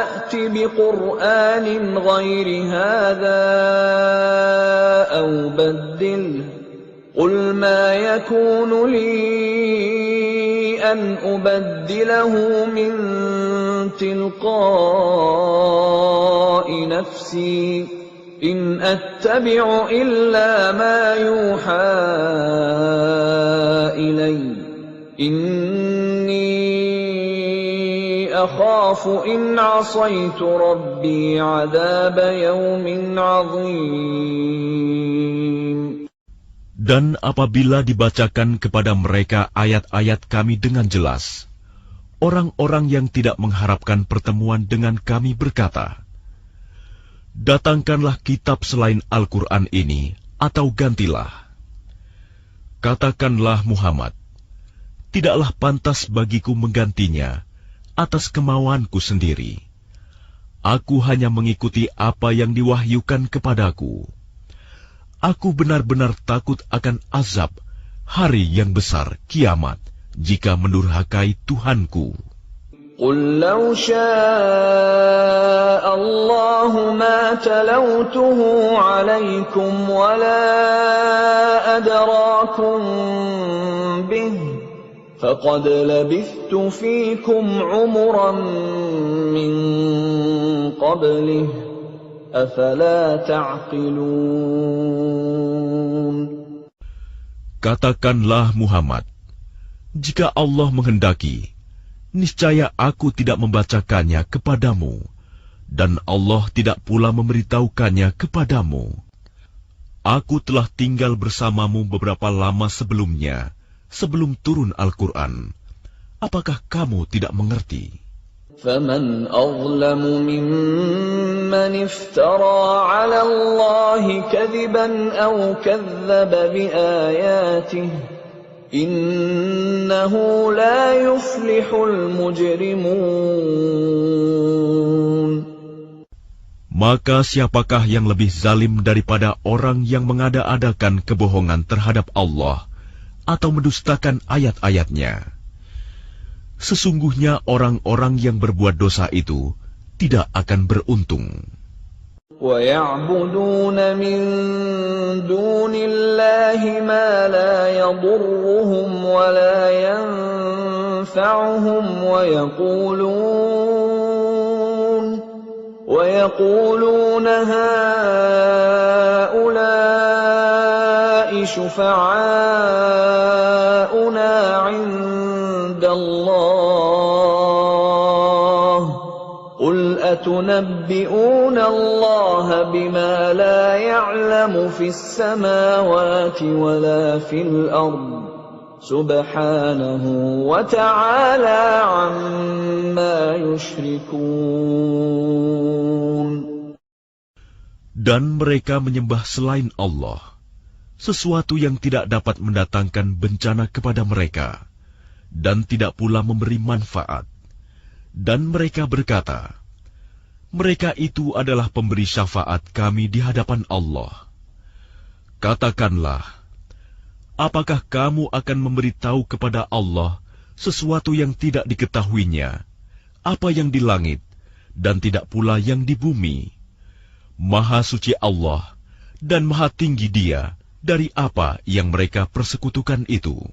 ائْتِ بِقُرْآنٍ غَيْرِ هَذَا أَوْ بَدِّلْهُ قُلْ مَا يَكُونُ لِي أَنْ أُبَدِّلَهُ مِنْ تِلْقَاءِ نَفْسِي إِنْ أَتَّبِعُ إِلَّا مَا يُوحَى إِلَيَّ إِنِّي أَخَافُ إِنْ عَصَيْتُ رَبِّي عَذَابَ يَوْمٍ عَظِيمٍ. Dan apabila dibacakan kepada mereka ayat-ayat kami dengan jelas, orang-orang yang tidak mengharapkan pertemuan dengan kami berkata, "Datangkanlah kitab selain Al-Quran ini, atau gantilah." Katakanlah Muhammad, "Tidaklah pantas bagiku menggantinya atas kemauanku sendiri. Aku hanya mengikuti apa yang diwahyukan kepadaku. Aku benar-benar takut akan azab hari yang besar kiamat jika mendurhakai Tuhanku." قُلْ لَوْ شَاءَ اللَّهُ مَا تَلَوْتُهُ عَلَيْكُمْ وَلَا أَدْرَاكُمْ بِهِ فَقَدْ لَبِثْتُ فِيكُمْ عُمُرًا مِّن قَبْلِهِ أَفَلَا تَعْقِلُونَ. Katakanlah Muhammad, jika Allah menghendaki, niscaya aku tidak membacakannya kepadamu, dan Allah tidak pula memberitahukannya kepadamu. Aku telah tinggal bersamamu beberapa lama sebelumnya, sebelum turun Al-Quran. Apakah kamu tidak mengerti? فَمَنْ أَظْلَمُ مِمَّنِ افْتَرَى عَلَى اللَّهِ كَذِبًا أَوْ كَذَّبَ بِآيَاتِهِ إِنَّهُ لَا يُفْلِحُ الْمُجْرِمُونَ. Maka siapakah yang lebih zalim daripada orang yang mengada-adakan kebohongan terhadap Allah atau mendustakan ayat-ayatnya? Sesungguhnya orang-orang yang berbuat dosa itu tidak akan beruntung. وَيَعْبُدُونَ مِن دُونِ اللَّهِ مَا لَا يَضُرُّهُمْ وَلَا يَنفَعُهُمْ وَيَقُولُونَ هَٰؤُلَاءِ شُفَعَاؤُنَا عِندَ اللَّهِ قُلْ أَتُنَبِّئُونَ اللَّهَ بِمَا لَا يَعْلَمُ فِي السَّمَاوَاتِ وَلَا فِي الْأَرْضِ سُبْحَانَهُ وَتَعَالَى عَمَّا يُشْرِكُونَ. Dan mereka menyembah selain Allah, sesuatu yang tidak dapat mendatangkan bencana kepada mereka, dan tidak pula memberi manfaat. Dan mereka berkata, mereka itu adalah pemberi syafaat kami di hadapan Allah. Katakanlah, apakah kamu akan memberitahu kepada Allah sesuatu yang tidak diketahuinya, apa yang di langit, dan tidak pula yang di bumi? Maha suci Allah, dan maha tinggi Dia dari apa yang mereka persekutukan itu.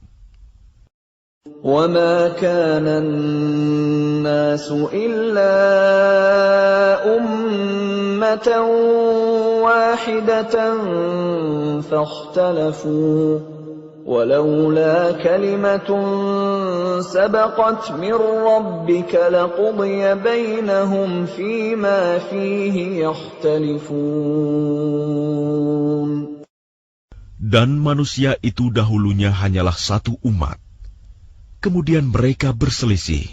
وَمَا كَانَ النَّاسُ إِلَّا أُمَّةً وَاحِدَةً فَاخْتَلَفُوا وَلَوْلَا كَلِمَةٌ سَبَقَتْ مِنْ رَبِّكَ لَقُضِيَ بَيْنَهُمْ فِيمَا فِيهِ يَخْتَلِفُونَ. Dan manusia itu dahulunya hanyalah satu umat. Kemudian mereka berselisih.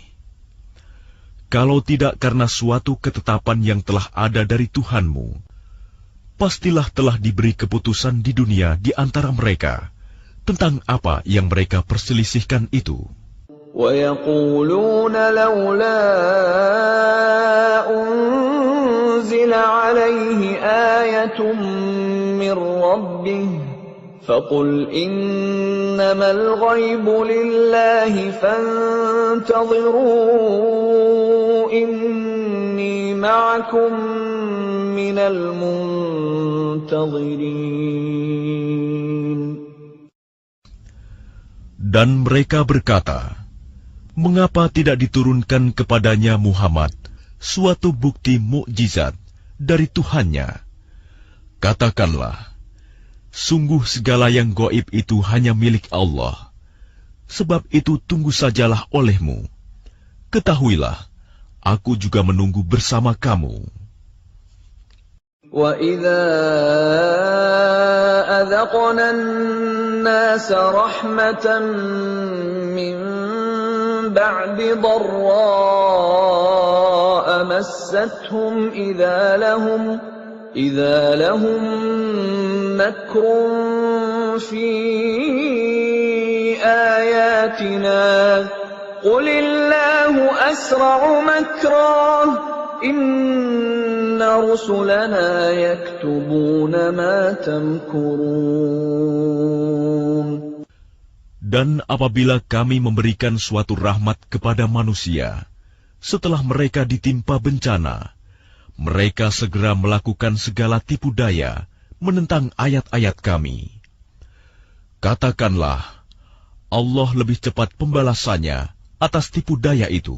Kalau tidak karena suatu ketetapan yang telah ada dari Tuhanmu, pastilah telah diberi keputusan di dunia di antara mereka tentang apa yang mereka perselisihkan itu. وَيَقُولُونَ لَوْلَا أُنزِلَ عَلَيْهِ آيَةٌ مِّن رَّبِّهِ فَقُلْ إِنَّمَا الْغَيْبُ لِلَّهِ فَانتَظِرُوا إِنِّي مَعَكُم مِّنَ الْمُنتَظِرِينَ. Dan mereka berkata, mengapa tidak diturunkan kepadanya Muhammad suatu bukti mukjizat dari Tuhannya? Katakanlah, sungguh segala yang gaib itu hanya milik Allah. Sebab itu tunggu sajalah olehmu. Ketahuilah, aku juga menunggu bersama kamu. وَإِذَا أَذَقْنَا النَّاسَ رَحْمَةً مِّن بَعْدِ ضَرَّاءَ مَسَّتْهُمْ إِذَا لَهُم مَّكْرٌ فِي آيَاتِنَا قُلِ اللَّهُ أَسْرَعُ مَكْرًا إِنَّ رُسُلَنَا يَكْتُبُونَ مَا تَمْكُرُونَ. Dan apabila kami memberikan suatu rahmat kepada manusia, setelah mereka ditimpa bencana, mereka segera melakukan segala tipu daya menentang ayat-ayat kami. Katakanlah, Allah lebih cepat pembalasannya atas tipu daya itu.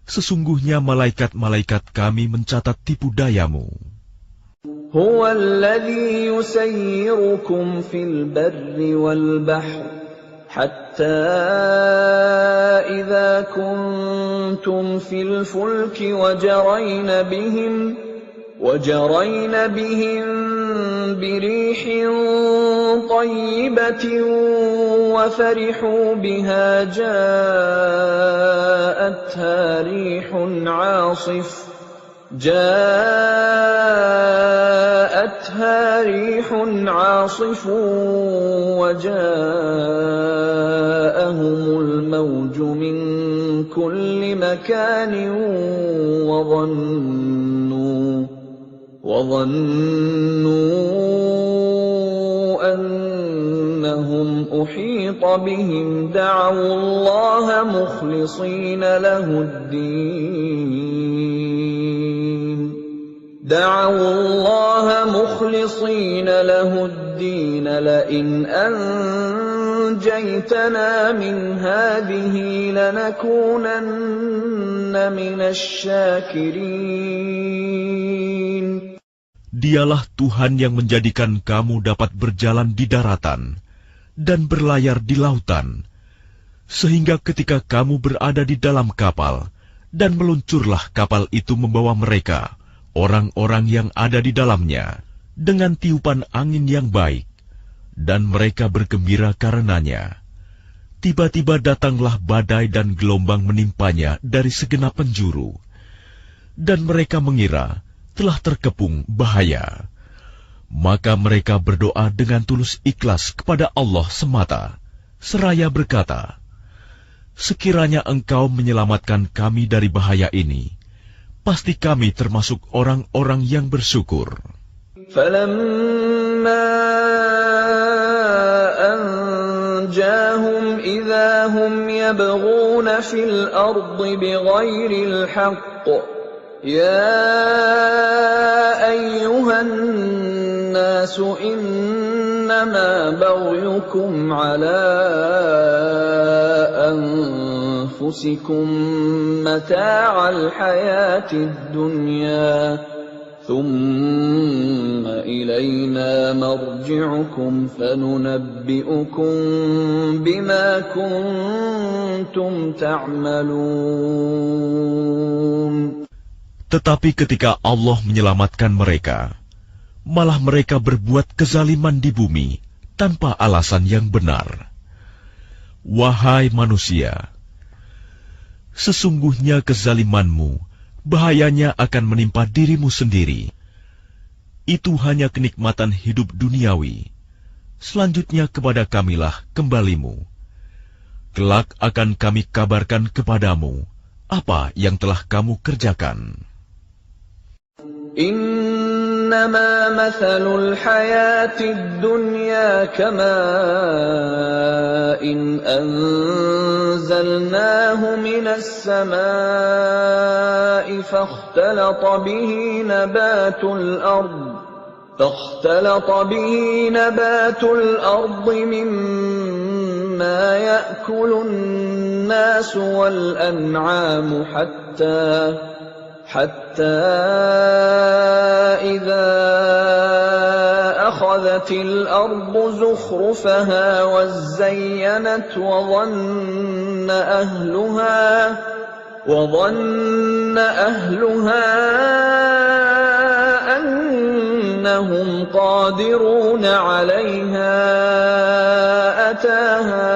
Sesungguhnya malaikat-malaikat kami mencatat tipu dayamu. هُوَ الَّذِي يُسَيِّرُكُمْ فِي الْبَرِّ وَالْبَحْرِ حَتَّى إِذَا كُنتُمْ فِي الْفُلْكِ وَجَرَيْنَ بِهِم بِرِيحٍ طَيِّبَةٍ وَفَرِحُوا بِهَا جاءتها ريح عاصف وجاءهم الموج من كل مكان وظنوا أنهم أحيط بهم دعوا الله مخلصين له الدين لئن أنجيتنا من هذه لنكونن من الشاكرين. Dialah Tuhan yang menjadikan kamu dapat berjalan di daratan dan berlayar di lautan, sehingga ketika kamu berada di dalam kapal dan meluncurlah kapal itu membawa mereka, orang-orang yang ada di dalamnya, dengan tiupan angin yang baik, dan mereka bergembira karenanya. Tiba-tiba datanglah badai dan gelombang menimpanya dari segenap penjuru, dan mereka mengira telah terkepung bahaya. Maka mereka berdoa dengan tulus ikhlas kepada Allah semata, seraya berkata, sekiranya Engkau menyelamatkan kami dari bahaya ini, pasti kami termasuk orang-orang yang bersyukur. فَلَمَّا أَنْجَاهُمْ إِذَا هُمْ يَبْغُونَ فِي الْأَرْضِ بِغَيْرِ الْحَقِّ يَا أَيُّهَا النَّاسُ إِنَّمَا بَغْيُكُمْ عَلَى أَنفُسِكُم مَّتَاعَ الْحَيَاةِ الدُّنْيَا ثُمَّ إِلَيْنَا مَرْجِعُكُمْ فَنُنَبِّئُكُم بِمَا كُنتُمْ تَعْمَلُونَ. Tetapi ketika Allah menyelamatkan mereka, malah mereka berbuat kezaliman di bumi tanpa alasan yang benar. Wahai manusia, sesungguhnya kezalimanmu bahayanya akan menimpa dirimu sendiri. Itu hanya kenikmatan hidup duniawi. Selanjutnya kepada Kamilah kembalimu. Kelak akan kami kabarkan kepadamu apa yang telah kamu kerjakan. إنما مثل الحياة الدنيا كماء أنزلناه من السماء فاختلط به نبات الأرض مما يأكل الناس والأنعام حتى إذا أخذت الأرض زخرفها وزينت وظن أهلها أنهم قادرون عليها أتاها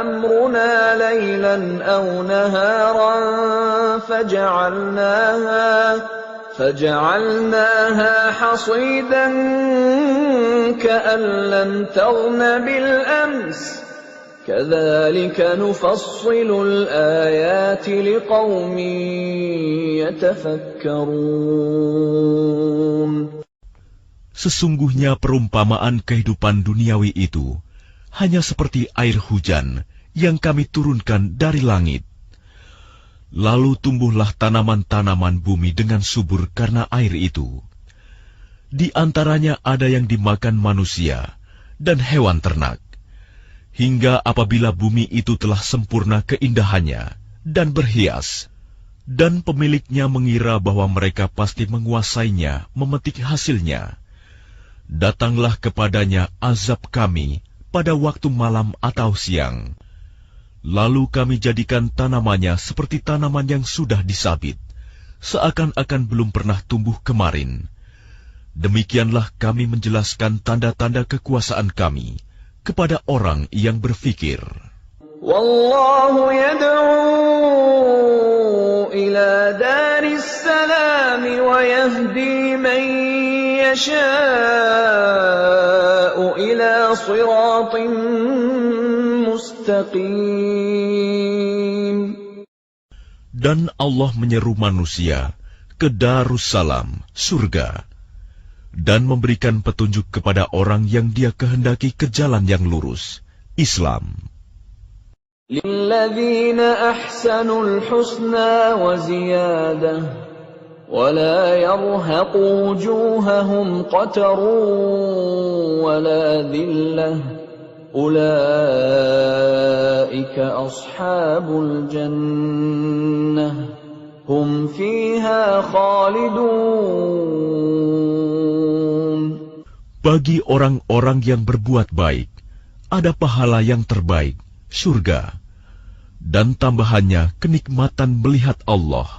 أمرنا ليلا أو نهارا فجعلناها حصيدا كأن لم تغن بالأمس كذلك نفصل الآيات لقوم يتفكرون. Sesungguhnya perumpamaan kehidupan duniawi itu hanya seperti air hujan yang kami turunkan dari langit. Lalu tumbuhlah tanaman-tanaman bumi dengan subur karena air itu. Di antaranya ada yang dimakan manusia dan hewan ternak. Hingga apabila bumi itu telah sempurna keindahannya dan berhias, dan pemiliknya mengira bahwa mereka pasti menguasainya, memetik hasilnya, datanglah kepadanya azab kami pada waktu malam atau siang. Lalu kami jadikan tanamannya seperti tanaman yang sudah disabit, seakan-akan belum pernah tumbuh kemarin. Demikianlah kami menjelaskan tanda-tanda kekuasaan kami kepada orang yang berfikir. Wallahu yad'u ila daris salam wa yahdi man yasha'u ila siratin mustaqim. Dan Allah menyeru manusia ke Darussalam, surga, dan memberikan petunjuk kepada orang yang Dia kehendaki ke jalan yang lurus, Islam. Lilladzina ahsanul husna wa ziyadah wa la yarhaqu wujuhahum qatarun wa la dhillah ulaika ashabul jannah hum fiha khalidun. Bagi orang-orang yang berbuat baik, ada pahala yang terbaik, surga, dan tambahannya kenikmatan melihat Allah.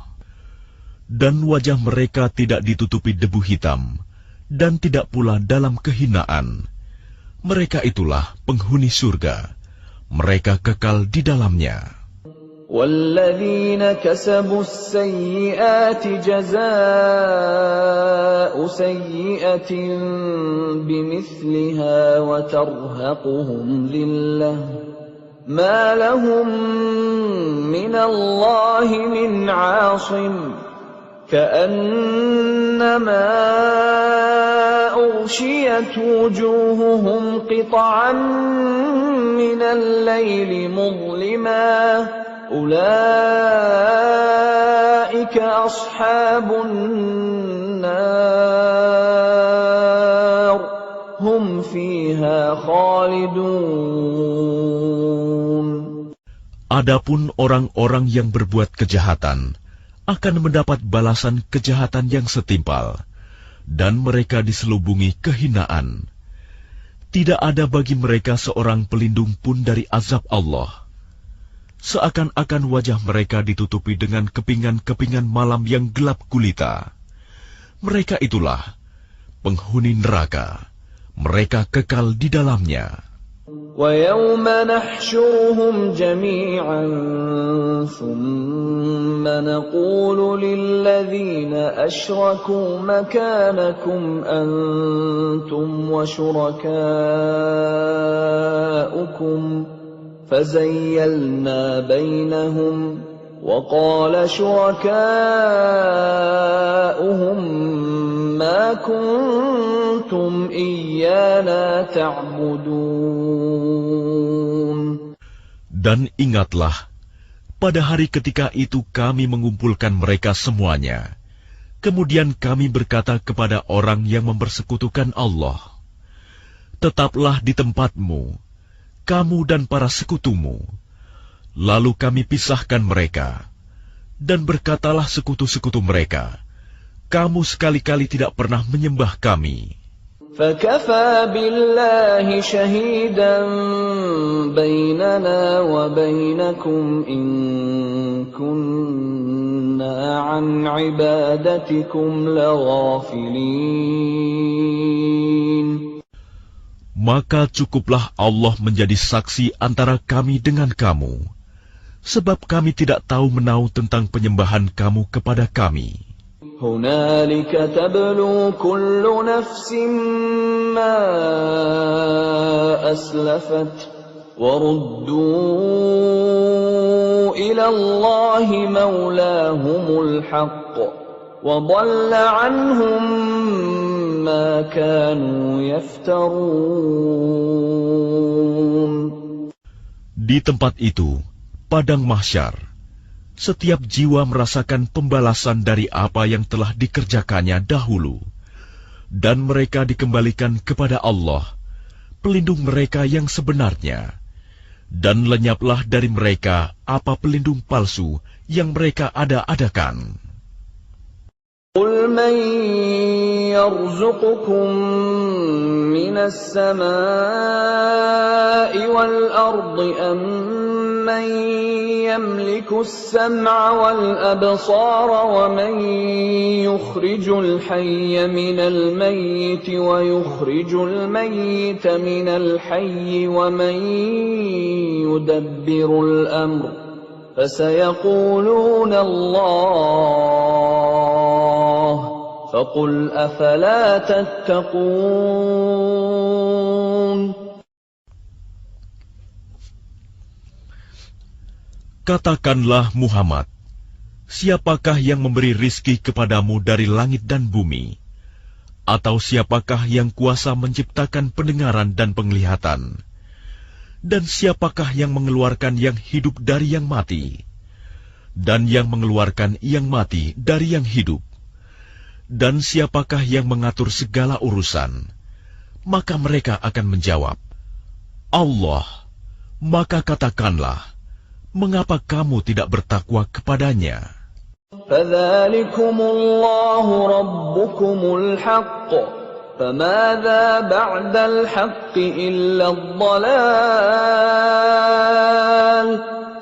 Dan wajah mereka tidak ditutupi debu hitam, dan tidak pula dalam kehinaan. Mereka itulah penghuni surga, mereka kekal di dalamnya. وَالَّذِينَ كَسَبُوا السَّيِّئَاتِ جَزَاءُ سَيِّئَةٍ بِمِثْلِهَا وَتَرْهَقُهُمْ ذِلَّةٌ مَا لَهُم مِّنَ اللَّهِ مِنْ عَاصِمٍ كَأَنَّمَا أُغْشِيَتْ وُجُوهُهُمْ قِطَعًا مِّنَ اللَّيْلِ مُظْلِمًا أولئك أصحاب النار هم فيها خالدون. Adapun orang-orang yang berbuat kejahatan akan mendapat balasan kejahatan yang setimpal, dan mereka diselubungi kehinaan. Tidak ada bagi mereka seorang pelindung pun dari azab Allah. Seakan-akan wajah mereka ditutupi dengan kepingan-kepingan malam yang gelap gulita. Mereka itulah penghuni neraka, mereka kekal di dalamnya. وَيَوْمَ نَحْشُرُهُمْ جَمِيعًا ثُمَّ نَقُولُ لِلَّذِينَ أَشْرَكُوا مَكَانَكُمْ أَنْتُمْ وَشُرَكَاؤُكُمْ فَزَيَّلْنَا بَيْنَهُمْ وَقَالَ شُرَكَاؤُهُمْ مَا كُنْتُمْ إِيَّانَا تَعْبُدُونَ. Dan ingatlah, pada hari ketika itu kami mengumpulkan mereka semuanya. Kemudian kami berkata kepada orang yang mempersekutukan Allah, tetaplah di tempatmu, kamu dan para sekutumu. Lalu kami pisahkan mereka, dan berkatalah sekutu-sekutu mereka, kamu sekali-kali tidak pernah menyembah kami. فَكَفَى بِاللَّهِ شَهِيدًا بَيْنَنَا وَبَيْنَكُمْ إِن كُنَّا عَنْ عِبَادَتِكُمْ لَغَافِلِينَ. Maka cukuplah Allah menjadi saksi antara kami dengan kamu, sebab kami tidak tahu menau tentang penyembahan kamu kepada kami. هُنَالِكَ تَبْلُو كُلُّ نَفْسٍ مَّا أَسْلَفَتْ وَرُدُّوا إِلَى اللَّهِ مَوْلَاهُمُ الْحَقِّ وَضَلَّ عَنْهُم مَّا كَانُوا يَفْتَرُونَ. Di tempat itu, padang mahsyar, setiap jiwa merasakan pembalasan dari apa yang telah dikerjakannya dahulu, dan mereka dikembalikan kepada Allah, pelindung mereka yang sebenarnya, dan lenyaplah dari mereka apa pelindung palsu yang mereka ada-adakan. قُلْ مَنْ يَرْزُقُكُمْ مِنَ السَّمَاءِ وَالْأَرْضِ أَمَّنْ يَمْلِكُ السَّمْعَ وَالْأَبْصَارَ وَمَنْ يُخْرِجُ الْحَيَّ مِنَ الْمَيِّتِ وَيُخْرِجُ الْمَيِّتَ مِنَ الْحَيِّ وَمَنْ يُدَبِّرُ الْأَمْرَ فَسَيَقُولُونَ اللَّهُ فَقُلْ أَفَلَا تَتَّقُونَ. Katakanlah Muhammad, siapakah yang memberi rizki kepadamu dari langit dan bumi? Atau siapakah yang kuasa menciptakan pendengaran dan penglihatan? Dan siapakah yang mengeluarkan yang hidup dari yang mati? Dan yang mengeluarkan yang mati dari yang hidup? Dan siapakah yang mengatur segala urusan? Maka mereka akan menjawab, Allah. Maka katakanlah, mengapa kamu tidak bertakwa kepadanya? فَذَلِكُمُ اللَّهُ رَبُّكُمُ الْحَقُّ فَمَاذَا بَعْدَ الْحَقِّ إِلَّا الضَّلَالُ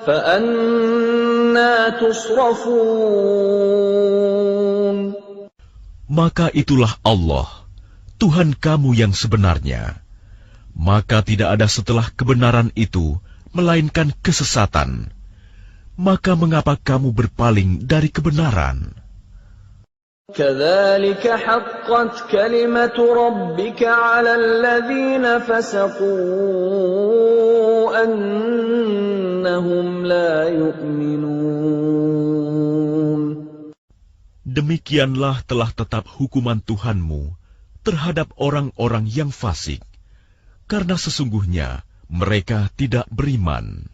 فَأَنَّى تُصْرَفُونَ. Maka itulah Allah, Tuhan kamu yang sebenarnya. Maka tidak ada setelah kebenaran itu, melainkan kesesatan. Maka mengapa kamu berpaling dari kebenaran? كَذَلِكَ حَقَّتْ كَلِمَةُ رَبِّكَ عَلَى الَّذِينَ فَسَقُوا أَنَّهُمْ لَا يُؤْمِنُونَ. Demikianlah telah tetap hukuman Tuhanmu terhadap orang-orang yang fasik, karena sesungguhnya mereka tidak beriman.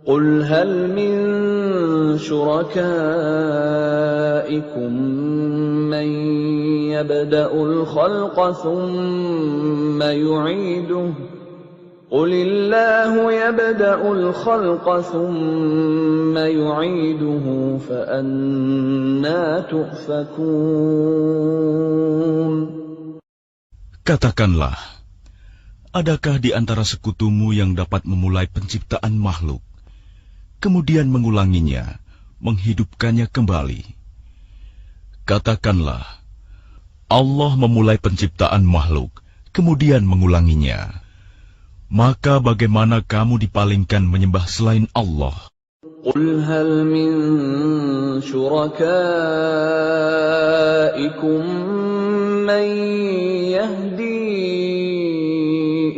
قُلْ هَلْ مِنْ شُرَكَائِكُمْ مَنْ يَبْدَأُ الْخَلْقَ ثُمَّ يُعِيدُهُ قُلِ اللَّهُ يَبْدَأُ الْخَلْقَ ثُمَّ يُعِيدُهُ فَأَنَّى تُؤْفَكُونَ. Katakanlah, adakah di antara sekutumu yang dapat memulai penciptaan makhluk, kemudian mengulanginya, menghidupkannya kembali? Katakanlah, Allah memulai penciptaan makhluk, kemudian mengulanginya. Maka bagaimana kamu dipalingkan menyembah selain Allah? قل هل من شركائكم من يهدي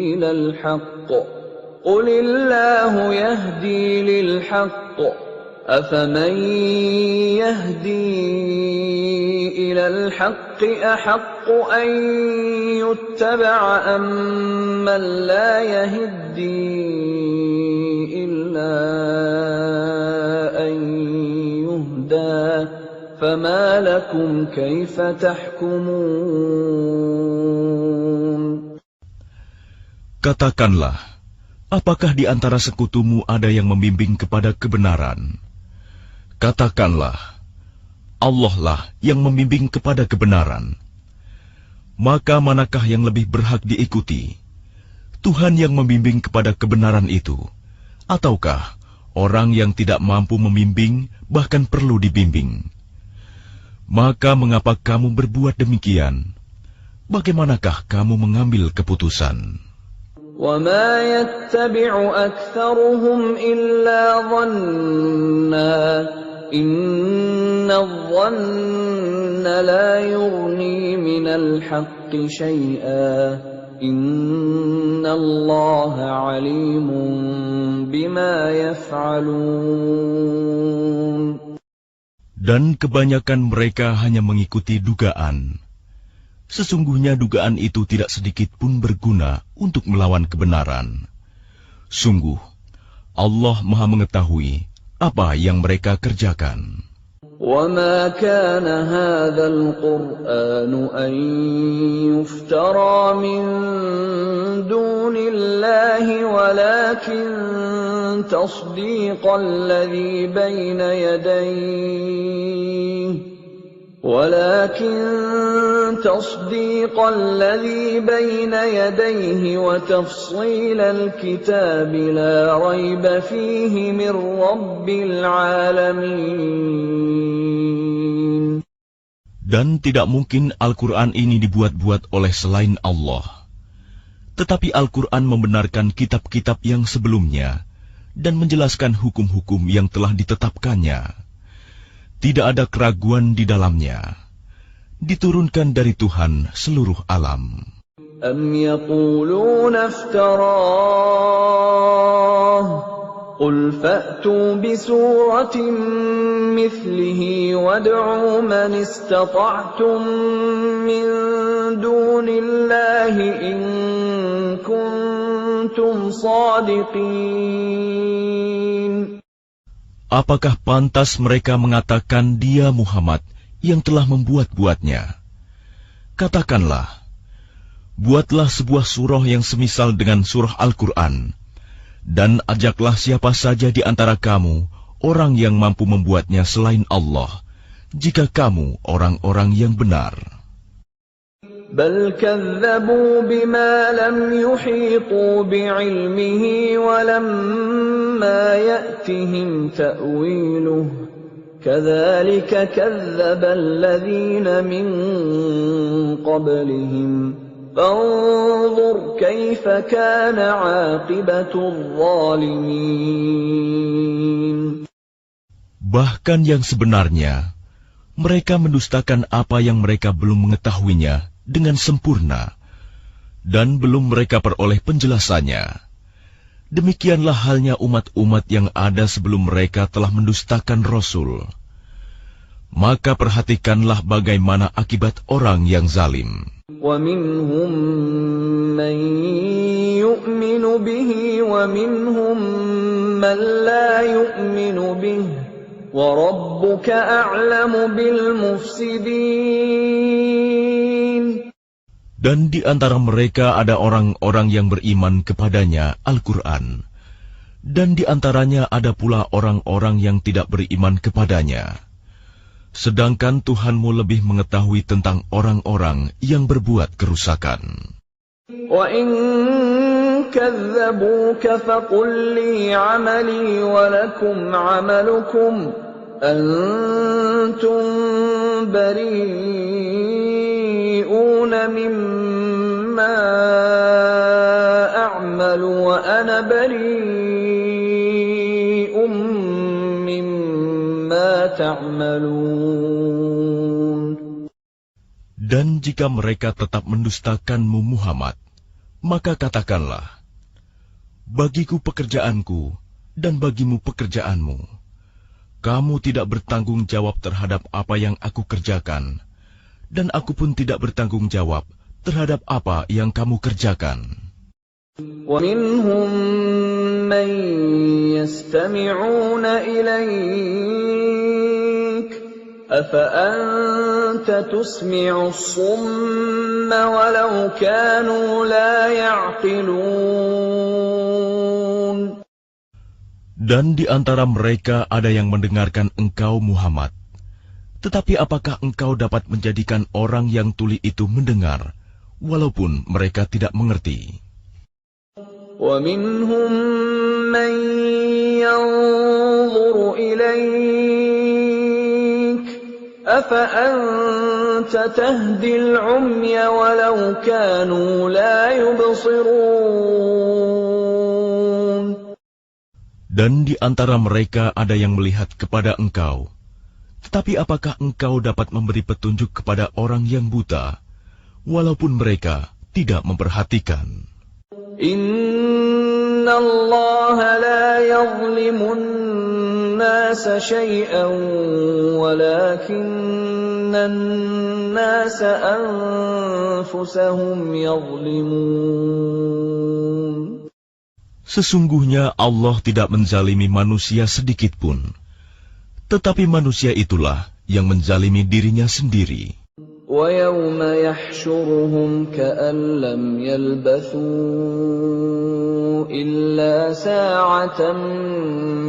إلى الحق قل الله يهدي للحق أفمن يهدي إلى الحق أحق أن يتبع أمن لا يهدي إلا أن يهدى فما لكم كيف تحكمون. Katakanlah, apakah di antara sekutumu ada yang membimbing kepada kebenaran? Katakanlah, Allah lah yang membimbing kepada kebenaran. Maka manakah yang lebih berhak diikuti? Tuhan yang membimbing kepada kebenaran itu, ataukah orang yang tidak mampu membimbing bahkan perlu dibimbing? Maka mengapa kamu berbuat demikian? Bagaimanakah kamu mengambil keputusan? وَمَا يَتَّبِعُ أَكْثَرُهُمْ إِلَّا ظَنًّا إِنَّ الظَّنَّ لَا يُغْنِي مِنَ الْحَقِّ شَيْئًا إِنَّ اللَّهَ عَلِيمٌ بِمَا يَفْعَلُونَ. Dan kebanyakan mereka hanya mengikuti dugaan. Sesungguhnya dugaan itu tidak sedikit pun berguna untuk melawan kebenaran. Sungguh, Allah Maha mengetahui apa yang mereka kerjakan. وَمَا كَانَ هَذَا الْقُرْآنُ أَن يُفْتَرَى مِن دُونِ اللَّهِ وَلَكِن تَصْدِيقَ الَّذِي بَيْنَ يَدَيْهِ وَتَفْصِيلَ الْكِتَابِ لَا رَيْبَ فِيهِ مِنْ رَبِّ الْعَالَمِينَ. Dan tidak mungkin Al-Quran ini dibuat-buat oleh selain Allah. Tetapi Al-Quran membenarkan kitab-kitab yang sebelumnya dan menjelaskan hukum-hukum yang telah ditetapkannya. Tidak ada keraguan di dalamnya. Diturunkan dari Tuhan seluruh alam. أَمْ يَقُولُونَ افْتَرَاهُ قُلْ فَأْتُوا بِسُورَةٍ مِثْلِهِ وَادْعُوا مَنِ اسْتَطَعْتُم مِّن دُونِ اللَّهِ إِن كُنتُمْ صَادِقِينَ. Apakah pantas mereka mengatakan dia Muhammad yang telah membuat-buatnya? Katakanlah, buatlah sebuah surah yang semisal dengan surah Al-Quran, dan ajaklah siapa saja di antara kamu, orang yang mampu membuatnya selain Allah, jika kamu orang-orang yang benar. بل كذبوا بما لم يحيطوا بعلمه ولما يأتهم تأويله كذلك كذب الذين من قبلهم فانظر كيف كان عاقبة الظالمين. Bahkan yang sebenarnya, mereka mendustakan apa yang mereka belum mengetahuinya dengan sempurna, dan belum mereka peroleh penjelasannya. Demikianlah halnya umat-umat yang ada sebelum mereka telah mendustakan Rasul. Maka perhatikanlah bagaimana akibat orang yang zalim. وَمِنْهُمْ مَنْ يُؤْمِنُ بِهِ وَمِنْهُمْ مَنْ لَا يُؤْمِنُ بِهِ وَرَبُّكَ أَعْلَمُ بِالْمُفْسِدِينَ. Dan di antara mereka ada orang-orang yang beriman kepadanya, Al-Quran. Dan di antaranya ada pula orang-orang yang tidak beriman kepadanya. Sedangkan Tuhanmu lebih mengetahui tentang orang-orang yang berbuat kerusakan. وَإِن كَذَّبُوكَ فَقُلْ لِي عَمَلِي وَلَكُمْ عَمَلُكُمْ أَنْتُمْ بَرِيئُونَ بريئون مما أعمل وأنا بريء مما تعملون. Dan jika mereka tetap mendustakanmu Muhammad, maka katakanlah, bagiku pekerjaanku dan bagimu pekerjaanmu. Kamu tidak bertanggung jawab terhadap apa yang aku kerjakan, dan aku pun tidak bertanggung jawab terhadap apa yang kamu kerjakan. وَمِنْهُمْ مَنْ يَسْتَمِعُونَ إِلَيْكَ أَفَأَنْتَ تُسْمِعُ الصُّمَّ وَلَوْ كَانُوا لَا يَعْقِلُونَ. Dan di antara mereka ada yang mendengarkan engkau Muhammad. Tetapi apakah engkau dapat menjadikan orang yang tuli itu mendengar, walaupun mereka tidak mengerti? وَمِنْهُمْ مَنْ يَنْظُرُ إِلَيْكَ أَفَأَنْتَ تَهْدِي الْعُمْيَ وَلَوْ كَانُوا لَا يُبْصِرُونَ. Dan di antara mereka ada yang melihat kepada engkau. Tetapi apakah engkau dapat memberi petunjuk kepada orang yang buta, walaupun mereka tidak memperhatikan? Inna Allah la yazlimun nasa shay'an walakinna nasa anfusahum yazlimun. Sesungguhnya Allah tidak menzalimi manusia sedikit pun, tetapi manusia itulah yang menzalimi dirinya sendiri. وَيَوْمَ يَحْشُرُهُمْ كَأَنْ لَمْ يَلْبَثُوا إِلَّا سَاعَةً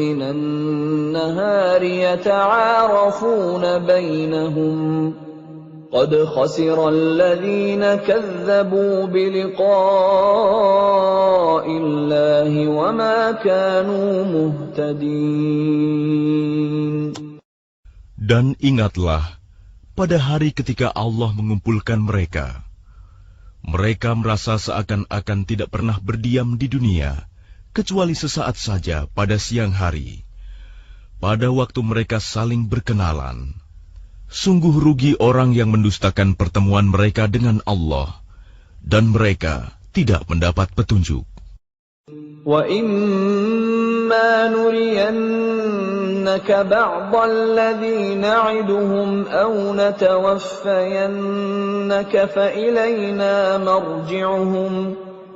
مِنَ النَّهَارِ يَتَعَارَفُونَ بَيْنَهُمْ قَدْ خَسِرَ الَّذِينَ كَذَّبُوا بِلِقَاءِ اللَّهِ وَمَا كَانُوا مُهْتَدِينَ. Dan ingatlah, pada hari ketika Allah mengumpulkan mereka, mereka merasa seakan-akan tidak pernah berdiam di dunia, kecuali sesaat saja pada siang hari. Pada waktu mereka saling berkenalan, sungguh rugi orang yang mendustakan pertemuan mereka dengan Allah, dan mereka tidak mendapat petunjuk. وَإِمَّا نُرِيَنَّكَ بَعْضَ الَّذِي نَعِدُهُمْ أَوْ نَتَوَفَّيَنَّكَ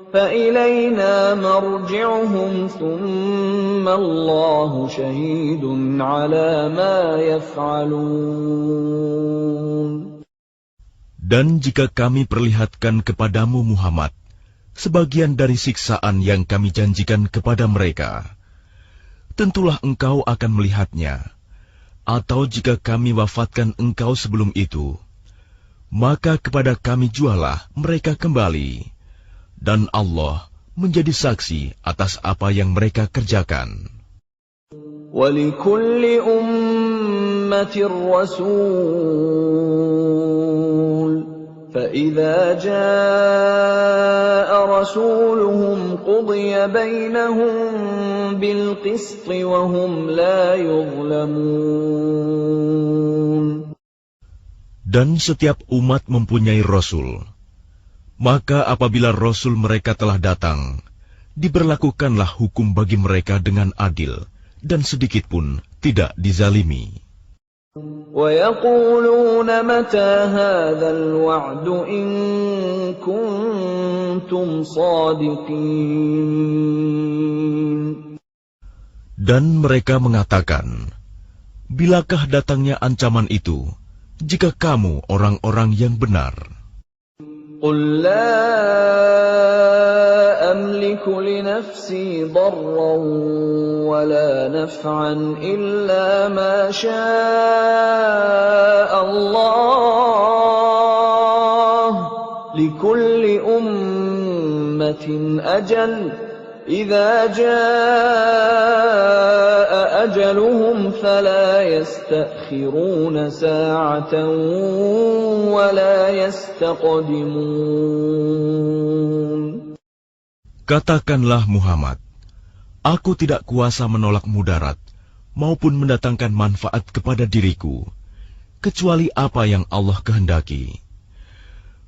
فَإِلَيْنَا مَرْجِعُهُمْ ثُمَّ اللَّهُ شَهِيدٌ عَلَى مَا يَفْعَلُونَ. Dan jika kami perlihatkan kepadamu Muhammad sebagian dari siksaan yang kami janjikan kepada mereka, tentulah engkau akan melihatnya. Atau jika kami wafatkan engkau sebelum itu, maka kepada kami jualah mereka kembali. Dan Allah menjadi saksi atas apa yang mereka kerjakan. وَلِكُلِّ أُمَّةٍ رَسُولٌ فَإِذَا جَاءَ رَسُولُهُمْ قُضِيَ بَيْنَهُم بِالْقِسْطِ وَهُمْ لَا يُظْلَمُونَ. Dan setiap umat mempunyai Rasul. Maka apabila Rasul mereka telah datang, diberlakukanlah hukum bagi mereka dengan adil, dan sedikit pun tidak dizalimi. وَيَقُولُونَ مَتَى هَذَا الْوَعْدُ إِن كُنتُمْ صَادِقِينَ. Dan mereka mengatakan, bilakah datangnya ancaman itu, jika kamu orang-orang yang benar? قُل لَّا أَمْلِكُ لِنَفْسِي ضَرًّا وَلَا نَفْعًا إِلَّا مَا شَاءَ اللَّهُ لِكُلِّ أُمَّةٍ أَجَلٌ إذا جاء أجلهم فلا يستأخرون ساعة ولا يستقدمون. Katakanlah Muhammad, aku tidak kuasa menolak mudarat maupun mendatangkan manfaat kepada diriku, kecuali apa yang Allah kehendaki.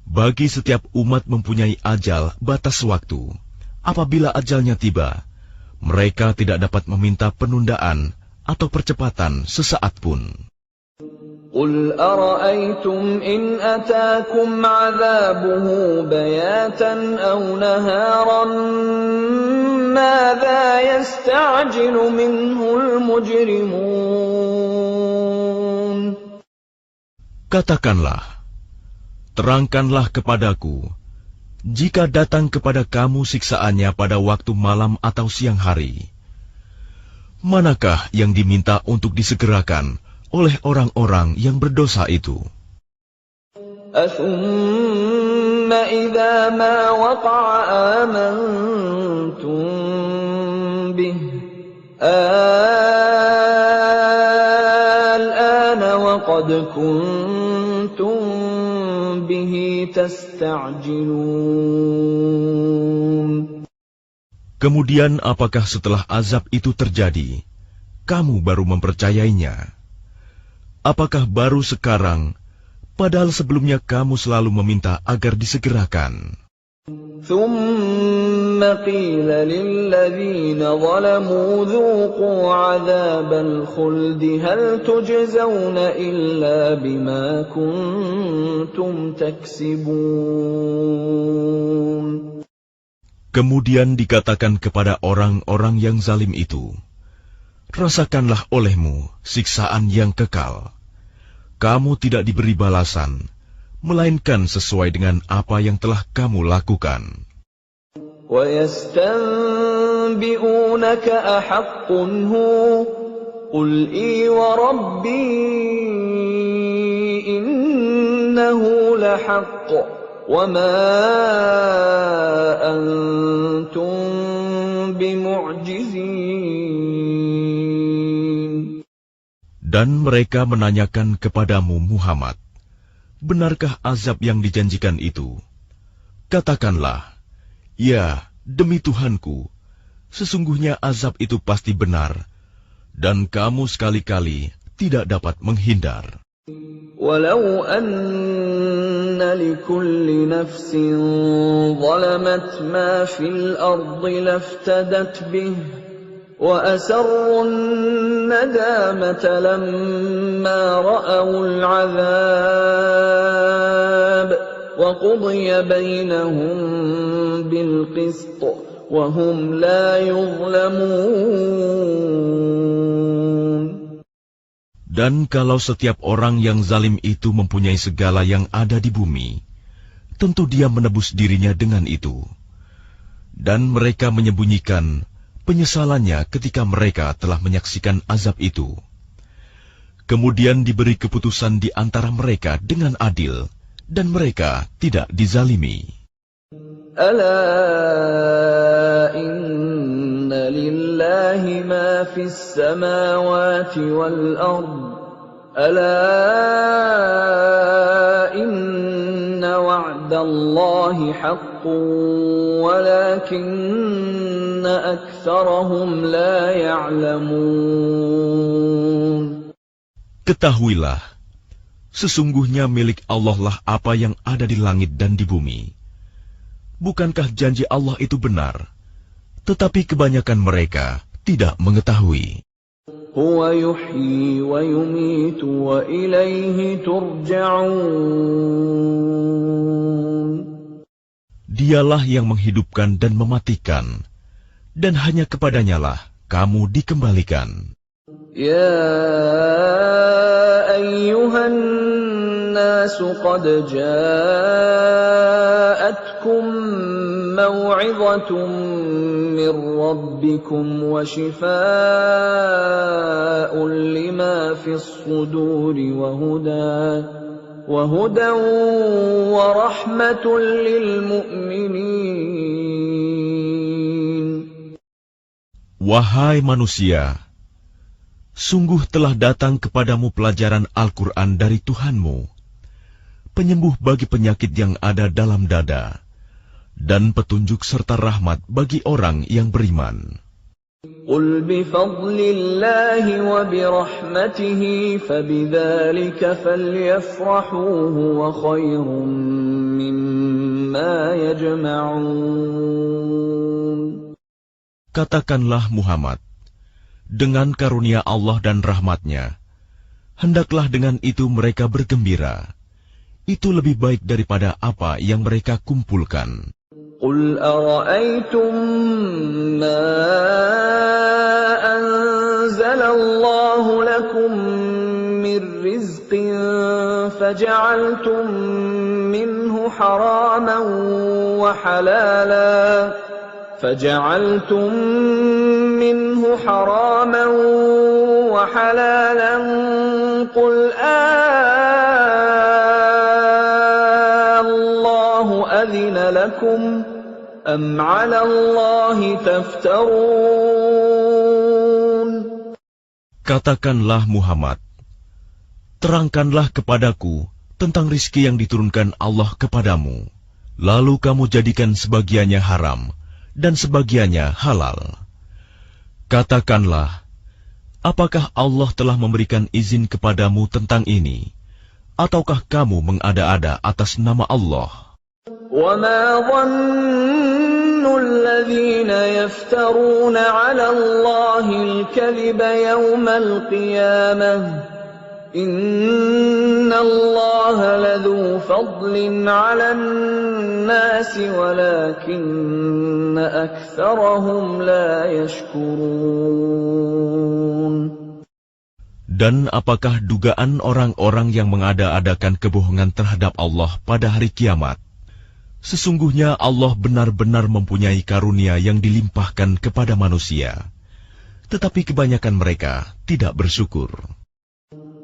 Bagi setiap umat mempunyai ajal batas waktu. Apabila ajalnya tiba, mereka tidak dapat meminta penundaan atau percepatan sesaat pun. قل أرأيتم إن أتاكم عذابه بياتا أو نهارا ماذا يستعجل منه المجرمون. Katakanlah, terangkanlah kepadaku, jika datang kepada kamu siksaannya pada waktu malam atau siang hari, manakah yang diminta untuk disegerakan oleh orang-orang yang berdosa itu? أثم إذا ما وقع آمنتم به الآن وقد كنتم به تستعجلون. Kemudian apakah setelah azab itu terjadi, kamu baru mempercayainya? Apakah baru sekarang, padahal sebelumnya kamu selalu meminta agar disegerakan? ثم قيل للذين ظلموا ذوقوا عذاب الخلد هل تجزون إلا بما كنتم تكسبون. Kemudian dikatakan kepada orang-orang yang zalim itu, rasakanlah olehmu siksaan yang kekal. Kamu tidak diberi balasan, melainkan sesuai dengan apa yang telah kamu lakukan. وَيَسْتَنْبِئُونَكَ أَحَقٌّ هُوَ قُلْ إِي وَرَبِّي إِنَّهُ لَحَقٌّ وَمَا أَنْتُمْ بِمُعْجِزِينَ. Dan mereka menanyakan kepadamu Muhammad, benarkah azab yang dijanjikan itu? Katakanlah, ya, demi Tuhanku, sesungguhnya azab itu pasti benar, dan kamu sekali-kali tidak dapat menghindar. وَلَوْ أَنَّ لِكُلِّ نَفْسٍ ظَلَمَتْ مَا فِي الْأَرْضِ لَافْتَدَتْ بِهِ وَأَسَرُّوا النَّدَامَةَ لَمَّا رَأَوُا الْعَذَابَ وَقُضِيَ بَيْنَهُم بِالْقِسْطِ وَهُمْ لَا يُظْلَمُونَ. Dan kalau setiap orang yang zalim itu mempunyai segala yang ada di bumi, tentu dia menebus dirinya dengan itu. Dan mereka menyembunyikan penyesalannya ketika mereka telah menyaksikan azab itu. Kemudian diberi keputusan di antara mereka dengan adil, dan mereka tidak dizalimi. Ala inna lillahi ma fis samawati wal ard. Ala inna wa'dallahi haqqun walakinna aktsarahum la ya'lamun. Ketahuilah, sesungguhnya milik Allah lah apa yang ada di langit dan di bumi. Bukankah janji Allah itu benar? Tetapi kebanyakan mereka tidak mengetahui. Huwa yuhyi wa yumitu wa ilaihi turja'un. Dialah yang menghidupkan dan mematikan, dan hanya kepadanyalah kamu dikembalikan. Ya ayyuhan nasu qad ja'atkum maw'izatun min rabbikum wa shifaa'un lima fis suduri wa hudan wa rahmatun lil mu'minin. Wahai manusia, sungguh telah datang kepadamu pelajaran Al-Quran dari Tuhanmu, penyembuh bagi penyakit yang ada dalam dada, dan petunjuk serta rahmat bagi orang yang beriman. قُلْ بِفَضْلِ اللَّهِ وَبِرَحْمَتِهِ فَبِذَلِكَ فَلْيَفْرَحُوا هُوَ خَيْرٌ مِّمَّا يَجْمَعُونَ. Katakanlah Muhammad, dengan karunia Allah dan rahmat-Nya, hendaklah dengan itu mereka bergembira. Itu lebih baik daripada apa yang mereka kumpulkan. قُلْ أَرَأَيْتُمْ مَا أَنزَلَ اللَّهُ لَكُم مِّن رِّزْقٍ فَجَعَلْتُم مِّنْهُ حَرَامًا وَحَلَالًا قُلْ اللَّهُ أَذِنَ لَكُمْ أَمْ عَلَى اللَّهِ تَفْتَرُونَ. Katakanlah Muhammad, terangkanlah kepadaku tentang rizki yang diturunkan Allah kepadamu, lalu kamu jadikan sebagiannya haram dan sebagiannya halal. Katakanlah, apakah Allah telah memberikan izin kepadamu tentang ini, ataukah kamu mengada-ada atas nama Allah? وَمَا ظَنُّ الَّذِينَ يَفْتَرُونَ عَلَى اللَّهِ الْكَذِبَ يَوْمَ الْقِيَامَةِ إِنَّ اللَّهَ لَذُو فَضْلٍ عَلَى النَّاسِ وَلَكِنَّ أَكْثَرَهُمْ لَا يَشْكُرُونَ. Dan apakah dugaan orang-orang yang mengada-adakan kebohongan terhadap Allah pada hari kiamat? Sesungguhnya Allah benar-benar mempunyai karunia yang dilimpahkan kepada manusia, tetapi kebanyakan mereka tidak bersyukur.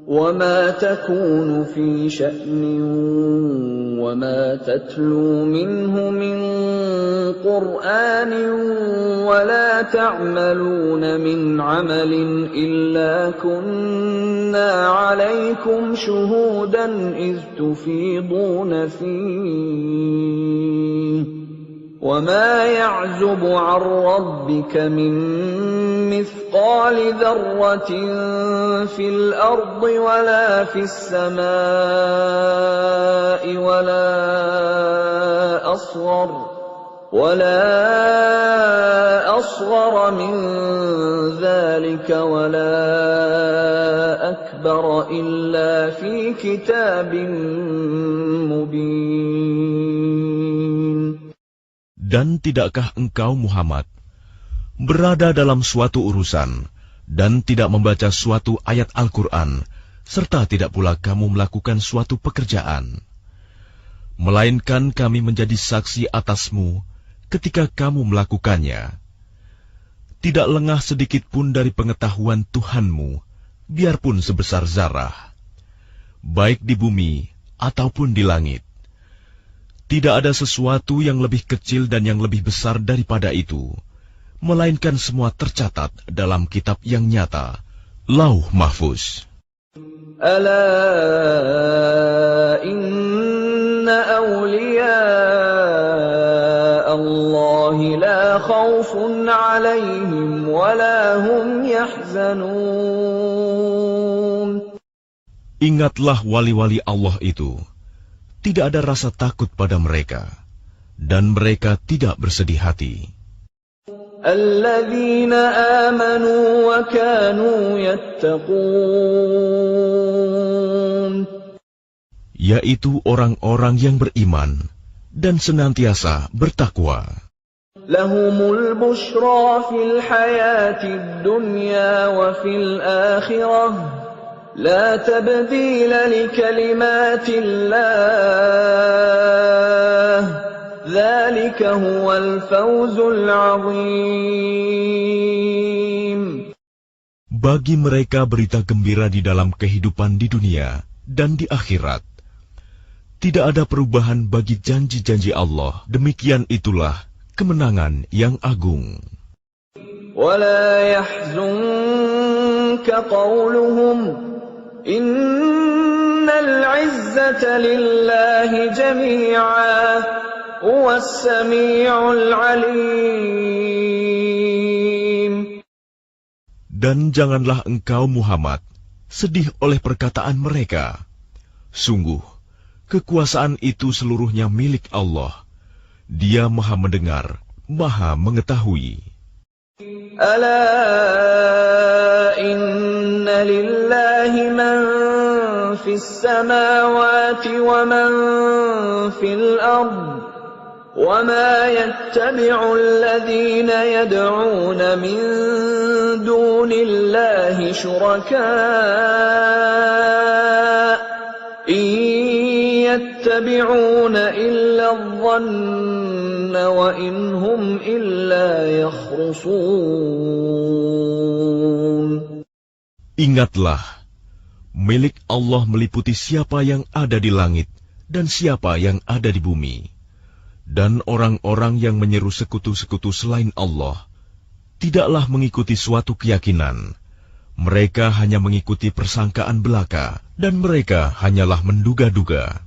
وَمَا تَكُونُ فِي شَأْنٍ وَمَا تَتْلُو مِنْهُ مِنْ قُرْآنٍ وَلَا تَعْمَلُونَ مِنْ عَمَلٍ إِلَّا كُنَّا عَلَيْكُمْ شُهُودًا إِذْ تُفِيضُونَ فِيهِ وَمَا يَعْزُبُ عَنْ رَبِّكَ مِنْ مِثْقَالِ ذَرَّةٍ فِي الْأَرْضِ وَلَا فِي السَّمَاءِ وَلَا أَصْغَرَ مِنْ ذَلِكَ وَلَا أَكْبَرَ إِلَّا فِي كِتَابٍ مُبِينٍ. Dan tidakkah engkau Muhammad berada dalam suatu urusan dan tidak membaca suatu ayat Al-Quran, serta tidak pula kamu melakukan suatu pekerjaan, melainkan kami menjadi saksi atasmu ketika kamu melakukannya. Tidak lengah sedikit pun dari pengetahuan Tuhanmu, biarpun sebesar zarah, baik di bumi ataupun di langit. Tidak ada sesuatu yang lebih kecil dan yang lebih besar daripada itu, melainkan semua tercatat dalam kitab yang nyata, Lauh Mahfuz. Ala inna awliya Allah la khawfun alaihim wa la hum yahzanun. Ingatlah wali-wali Allah itu. Tidak ada rasa takut pada mereka, dan mereka tidak bersedih hati. Alladzina amanu wa kanu yattaqun. Yaitu orang-orang yang beriman dan senantiasa bertakwa. Lahumul bushra fil hayatid dunya wa fil akhirah. لا تبديل لكلمات الله ذلك هو الفوز العظيم. Bagi mereka berita gembira di dalam kehidupan di dunia dan di akhirat. Tidak ada perubahan bagi janji-janji Allah. Demikian itulah kemenangan yang agung. ولا يحزنك قولهم إن العزة لله جميعا هو السميع العليم. Dan janganlah engkau Muhammad sedih oleh perkataan mereka. Sungguh, kekuasaan itu seluruhnya milik Allah. Dia Maha mendengar, Maha mengetahui. Ala inna lillahi man fis samawati wa man fil ard wa ma yattabi'u alladhina yad'una min dunillahi shuraka in yattabi'una illa adh-dhanna wa in hum illa yakhrusun. Ingatlah, milik Allah meliputi siapa yang ada di langit dan siapa yang ada di bumi. Dan orang-orang yang menyeru sekutu-sekutu selain Allah tidaklah mengikuti suatu keyakinan. Mereka hanya mengikuti persangkaan belaka, dan mereka hanyalah menduga-duga.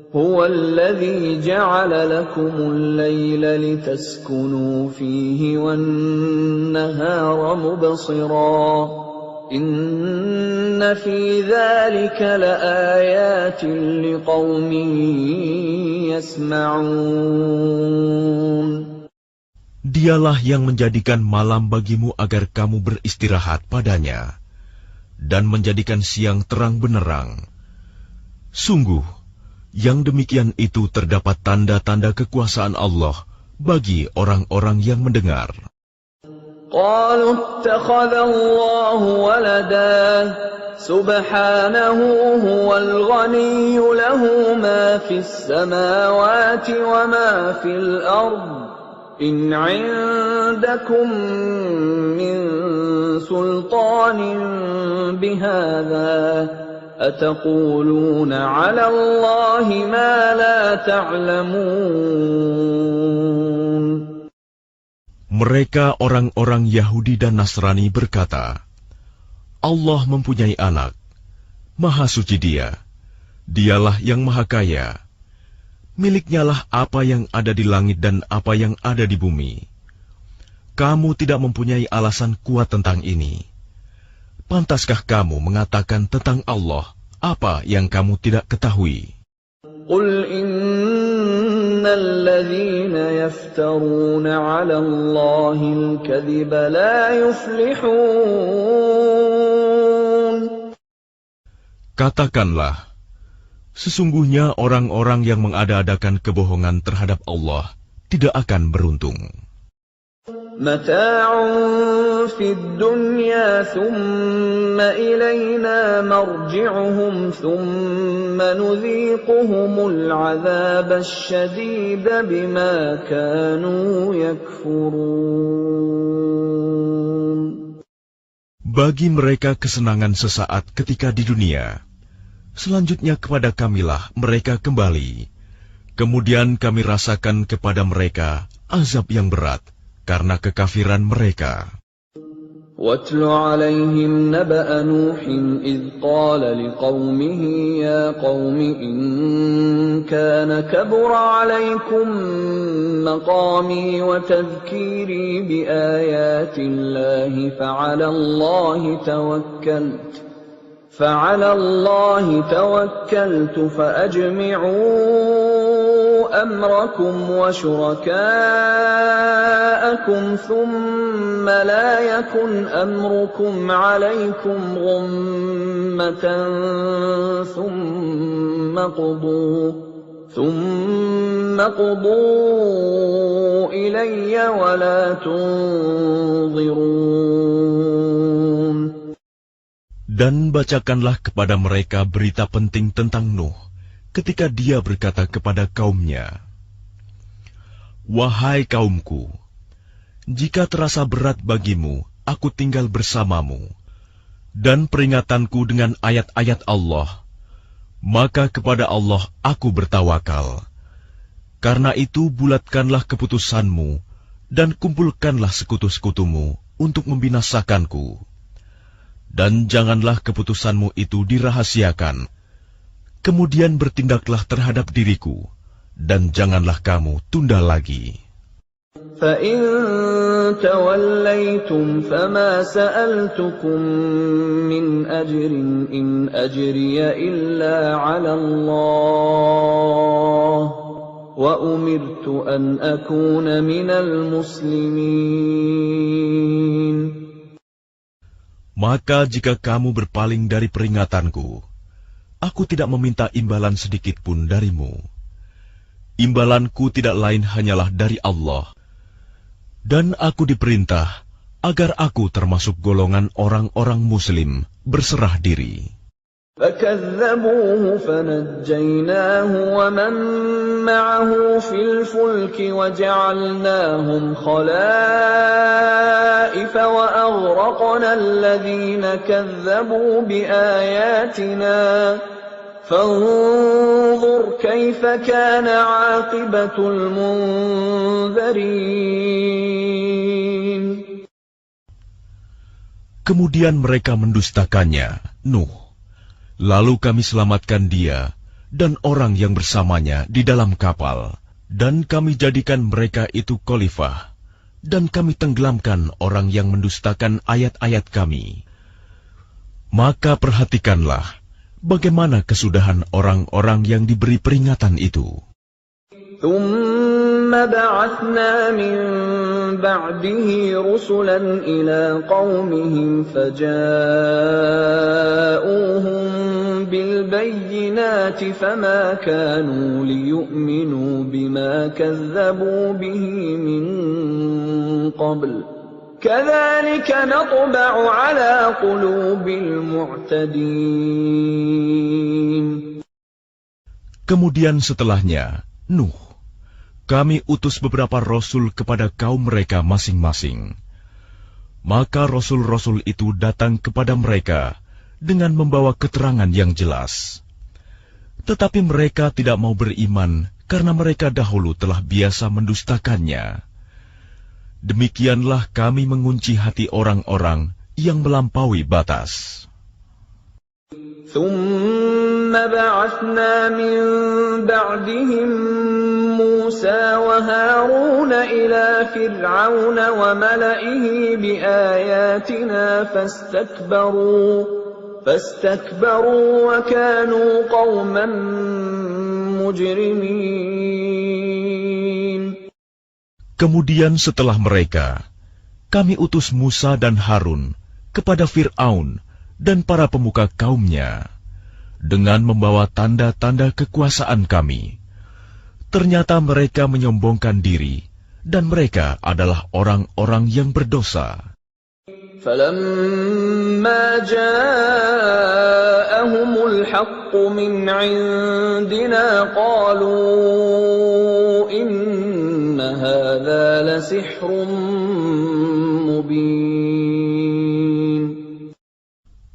هو الذي جعل لكم الليل لتسكنوا فيه والنهار مبصرا إن في ذلك لآيات لقوم يسمعون. Dialah yang menjadikan malam bagimu agar kamu beristirahat padanya, dan menjadikan siang terang benderang. Sungguh, yang demikian itu terdapat tanda-tanda kekuasaan Allah bagi orang-orang yang mendengar. قالوا اتخذ الله ولدا سبحانه هو الغني له ما في السماوات وما في الأرض إن عندكم من سلطان بهذا أتقولون على الله ما لا تعلمون. Mereka orang-orang Yahudi dan Nasrani berkata, Allah mempunyai anak, Maha suci Dia, Dialah yang Maha Kaya. Miliknyalah apa yang ada di langit dan apa yang ada di bumi. Kamu tidak mempunyai alasan kuat tentang ini. Pantaskah kamu mengatakan tentang Allah apa yang kamu tidak ketahui? Qul innal ladzina yaftaruna 'ala Allahil kadhiba la yuflihun. Katakanlah, sesungguhnya orang-orang yang mengada-adakan kebohongan terhadap Allah tidak akan beruntung. Mata'un fid dunya thumma ilayna marji'uhum thumma nudhiquhumul 'adzabasy syadida bima kanu yakfurun. Bagi mereka kesenangan sesaat ketika di dunia. Selanjutnya kepada kamilah mereka kembali. Kemudian kami rasakan kepada mereka azab yang berat karena kekafiran mereka. وَاتْلُ عَلَيْهِمْ نَبَأَ نُوحٍ إِذْ قَالَ لِقَوْمِهِ يَا قَوْمِ إِنْ كَانَ كَبُرَ عَلَيْكُمْ مَقَامِي وَتَذْكِيرِي بِآيَاتِ اللَّهِ فعلى الله توكلت فأجمعوا أمركم وشركاءكم ثم لا يكن أمركم عليكم غمة ثم قضوا إلي ولا تنظرون. Dan bacakanlah kepada mereka berita penting tentang Nuh, ketika dia berkata kepada kaumnya, Wahai kaumku, jika terasa berat bagimu, aku tinggal bersamamu, dan peringatanku dengan ayat-ayat Allah, maka kepada Allah aku bertawakal. Karena itu bulatkanlah keputusanmu, dan kumpulkanlah sekutu-sekutumu untuk membinasakanku. Dan janganlah keputusanmu itu dirahasiakan. Kemudian bertindaklah terhadap diriku, dan janganlah kamu tunda lagi. فَإِن تَوَلَّيْتُمْ فَمَا سَأَلْتُكُم مِّنْ أَجْرٍ إِنْ أَجْرِيَ إِلَّا عَلَى اللَّهِ وَأُمِرْتُ أَنْ أَكُونَ مِنَ الْمُسْلِمِينَ. Maka jika kamu berpaling dari peringatanku, aku tidak meminta imbalan sedikit pun darimu. Imbalanku tidak lain hanyalah dari Allah. Dan aku diperintah agar aku termasuk golongan orang-orang Muslim berserah diri. فَكَذَّبُوهُ فَنَجَّيْنَاهُ وَمَن مَّعَهُ فِي الْفُلْكِ وَجَعَلْنَاهُمْ خَلَائِفَ وَأَغْرَقْنَا الَّذِينَ كَذَّبُوا بِآيَاتِنَا فانظر كيف كان عاقبة المنذرين. Kemudian mereka mendustakannya, Nuh. Lalu kami selamatkan dia dan orang yang bersamanya di dalam kapal, dan kami jadikan mereka itu khalifah, dan kami tenggelamkan orang yang mendustakan ayat-ayat kami. Maka perhatikanlah bagaimana kesudahan orang-orang yang diberi peringatan itu. ثُمَّ بَعَثْنَا مِن بَعْدِهِ رُسُلًا إِلَىٰ قَوْمِهِمْ فَجَاءُوهُم بِالْبَيِّنَاتِ فَمَا كَانُوا لِيُؤْمِنُوا بِمَا كَذَّبُوا بِهِ مِن قَبْلُ كَذَلِكَ نَطْبَعُ عَلَىٰ قُلُوبِ الْمُعْتَدِينَ. Kemudian setelahnya, Nuh, kami utus beberapa rasul kepada kaum mereka masing-masing. Maka rasul-rasul itu datang kepada mereka dengan membawa keterangan yang jelas. Tetapi mereka tidak mau beriman karena mereka dahulu telah biasa mendustakannya. Demikianlah kami mengunci hati orang-orang yang melampaui batas. ثُمَّ بَعَثْنَا مِن بَعْدِهِم مُّوسَىٰ وَهَارُونَ إِلَىٰ فِرْعَوْنَ وَمَلَئِهِ بِآيَاتِنَا فَاسْتَكْبَرُوا وَكَانُوا قَوْمًا مُجْرِمِينَ. Kemudian setelah mereka, kami utus Musa dan Harun kepada Fir'aun dan para pemuka kaumnya, dengan membawa tanda-tanda kekuasaan kami. Ternyata mereka menyombongkan diri, dan mereka adalah orang-orang yang berdosa. فَلَمَّا جَاءَهُمُ الْحَقُّ مِنْ عِندِنَا قَالُوا إِنَّ هَذَا لَسِحْرٌ مُبِينٌ.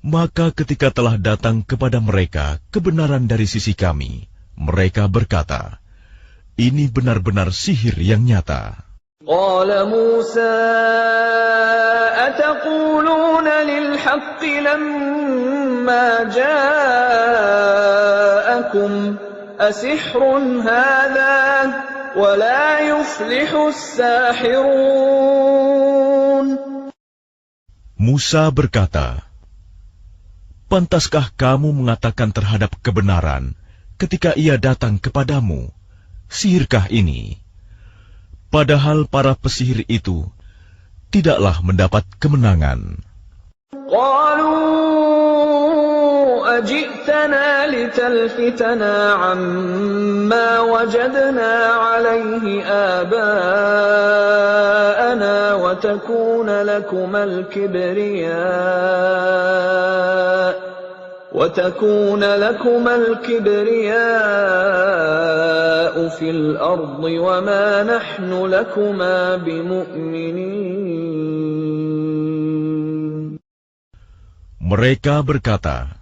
Maka ketika telah datang kepada mereka kebenaran dari sisi kami, mereka berkata, ini benar-benar sihir yang nyata. قال موسى أتقولون للحق لما جاءكم أسحر هذا ولا يفلح الساحرون. Musa berkata, pantaskah kamu mengatakan terhadap kebenaran ketika ia datang kepadamu, sihirkah ini? Padahal para pesihir itu tidaklah mendapat kemenangan. قالوا أجئتنا لتلفتنا عما وجدنا عليه آباءنا وتكون لكما الكبرياء في الأرض وما نحن لكما بمؤمنين. Mereka berkata,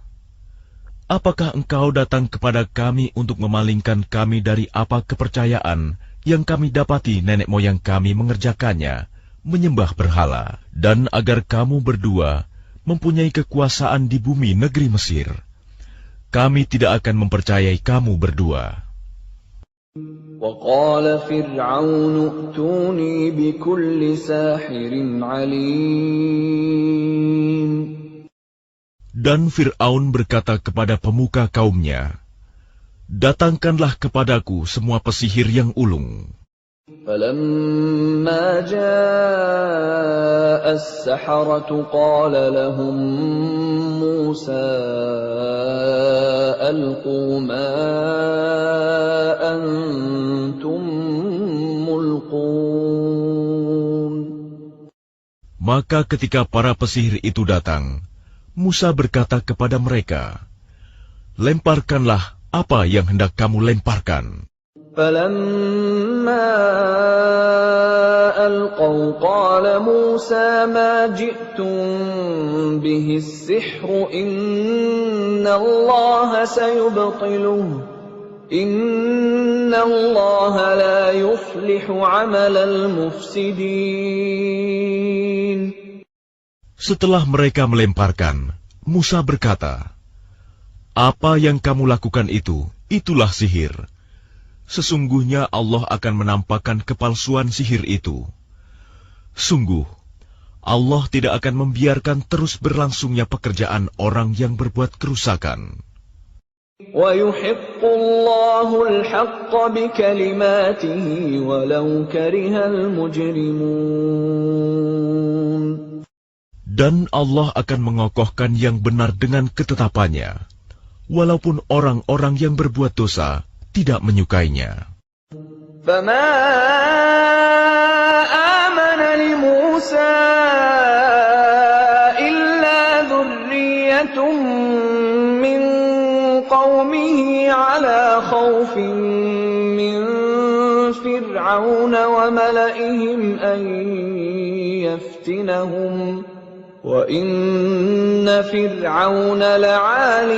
apakah engkau datang kepada kami untuk memalingkan kami dari apa kepercayaan yang kami dapati nenek moyang kami mengerjakannya, menyembah berhala, dan agar kamu berdua mempunyai kekuasaan di bumi negeri Mesir, kami tidak akan mempercayai kamu berdua. وقال فرعون ائتوني بكل ساحر عليم. Dan Fir'aun berkata kepada pemuka kaumnya, datangkanlah kepadaku semua pesihir yang ulung. فلما جاء السحرة قال لهم موسى ألقوا ما أنتم ملقون. Maka ketika para pesihir itu datang, Musa berkata kepada mereka, lemparkanlah apa yang hendak kamu lemparkan. فلما ألقوا قال موسى ما جئتم به السحر إن الله سيبطله إن الله لا يصلح عمل المفسدين. Setelah mereka melemparkan, Musa berkata, apa yang kamu lakukan itu, itulah sihir. Sesungguhnya Allah akan menampakkan kepalsuan sihir itu. Sungguh, Allah tidak akan membiarkan terus berlangsungnya pekerjaan orang yang berbuat kerusakan. وَيُحِقُّ اللَّهُ الْحَقَّ بِكَلِمَاتِهِ وَلَوْ كَرِهَ الْمُجْرِمُونَ. Dan Allah akan mengokohkan yang benar dengan ketetapannya, walaupun orang-orang yang berbuat dosa tidak menyukainya. فَمَا آمَنَ لِمُوسَى إِلَّا ذُرِّيَّةٌ مِّن قَوْمِهِ عَلَى خَوْفٍ مِّن فِرْعَوْنَ وَمَلَئِهِمْ أَن يَفْتِنَهُمْ وَإِنَّ فِرْعَوْنَ لَعَالٍ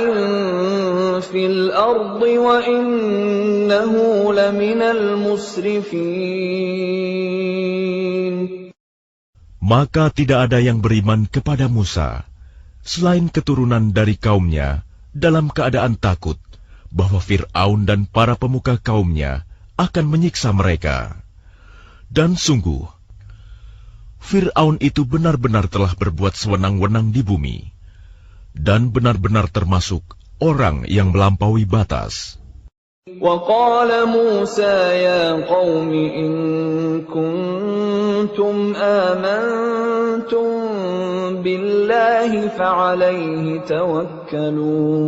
فِي الْأَرْضِ وَإِنَّهُ لَمِنَ الْمُسْرِفِينَ. Maka tidak ada yang beriman kepada Musa, selain keturunan dari kaumnya, dalam keadaan takut bahwa Fir'aun dan para pemuka kaumnya akan menyiksa mereka. Dan sungguh, Fir'aun itu benar-benar telah berbuat sewenang-wenang di bumi, dan benar-benar termasuk orang yang melampaui batas. وَقَالَ مُوسَى يَا قَوْمِ إِن كُنتُمْ آمَنتُم بِاللَّهِ فَعَلَيْهِ تَوَكَّلُوا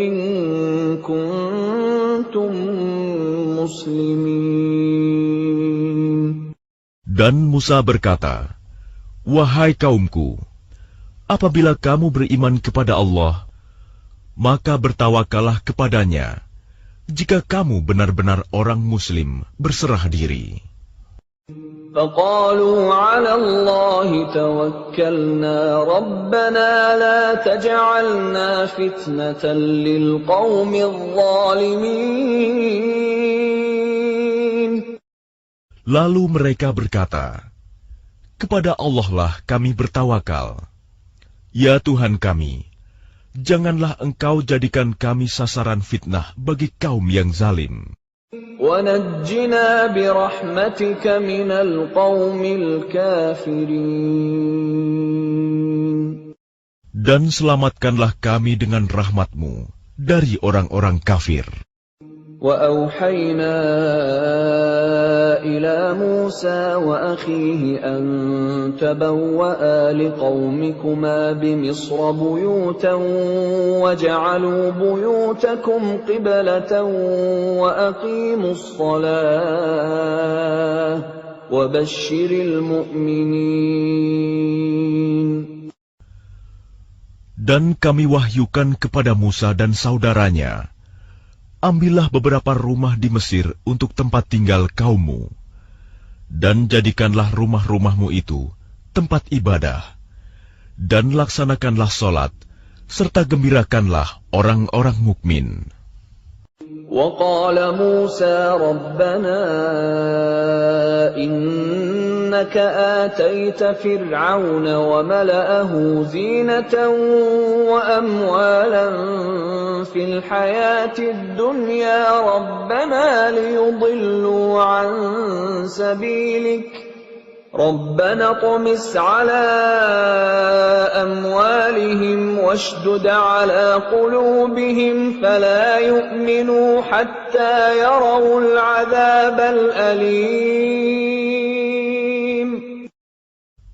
إِن كُنتُم muslimin. Dan Musa berkata, wahai kaumku, apabila kamu beriman kepada Allah, maka bertawakallah kepadanya, jika kamu benar-benar orang muslim berserah diri. فَقَالُوا عَلَى اللَّهِ تَوَكَّلْنَا رَبَّنَا لَا تَجْعَلْنَا فِتْنَةً لِلْقَوْمِ الظَّالِمِينَ. Lalu mereka berkata, kepada Allah lah kami bertawakal. Ya Tuhan kami, janganlah Engkau jadikan kami sasaran fitnah bagi kaum yang zalim. وَنَجِّنَا بِرَحْمَتِكَ مِنَ الْقَوْمِ الْكَافِرِينَ. Dan selamatkanlah kami dengan rahmat-Mu dari orang-orang kafir. وَأَوْحَيْنَا إِلَى مُوسَى وَأَخِيهِ أَن تَبَوَّآ لِقَوْمِكُمَا بِمِصْرَ بُيُوتًا وَاجْعَلُوا بُيُوتَكُمْ قِبْلَةً وَأَقِيمُوا الصَّلَاةَ وَبَشِّرِ الْمُؤْمِنِينَ. Dan kami wahyukan kepada Musa dan saudaranya, ambillah beberapa rumah di Mesir untuk tempat tinggal kaummu, dan jadikanlah rumah-rumahmu itu tempat ibadah, dan laksanakanlah sholat, serta gembirakanlah orang-orang mukmin. وقال موسى ربنا إنك آتيت فرعون وملأه زينة وأموالا في الحياة الدنيا ربنا ليضلوا عن سبيلك ربنا اطمس على أموالهم واشدد على قلوبهم فلا يؤمنوا حتى يروا العذاب الأليم.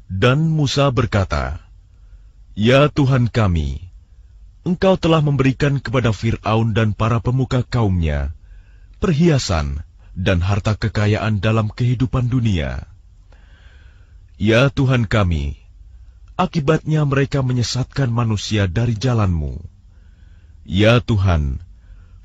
Dan Musa berkata, Ya Tuhan kami, Engkau telah memberikan kepada Fir'aun dan para pemuka kaumnya perhiasan dan harta kekayaan dalam kehidupan dunia. Ya Tuhan kami, akibatnya mereka menyesatkan manusia dari jalan-Mu. Ya Tuhan,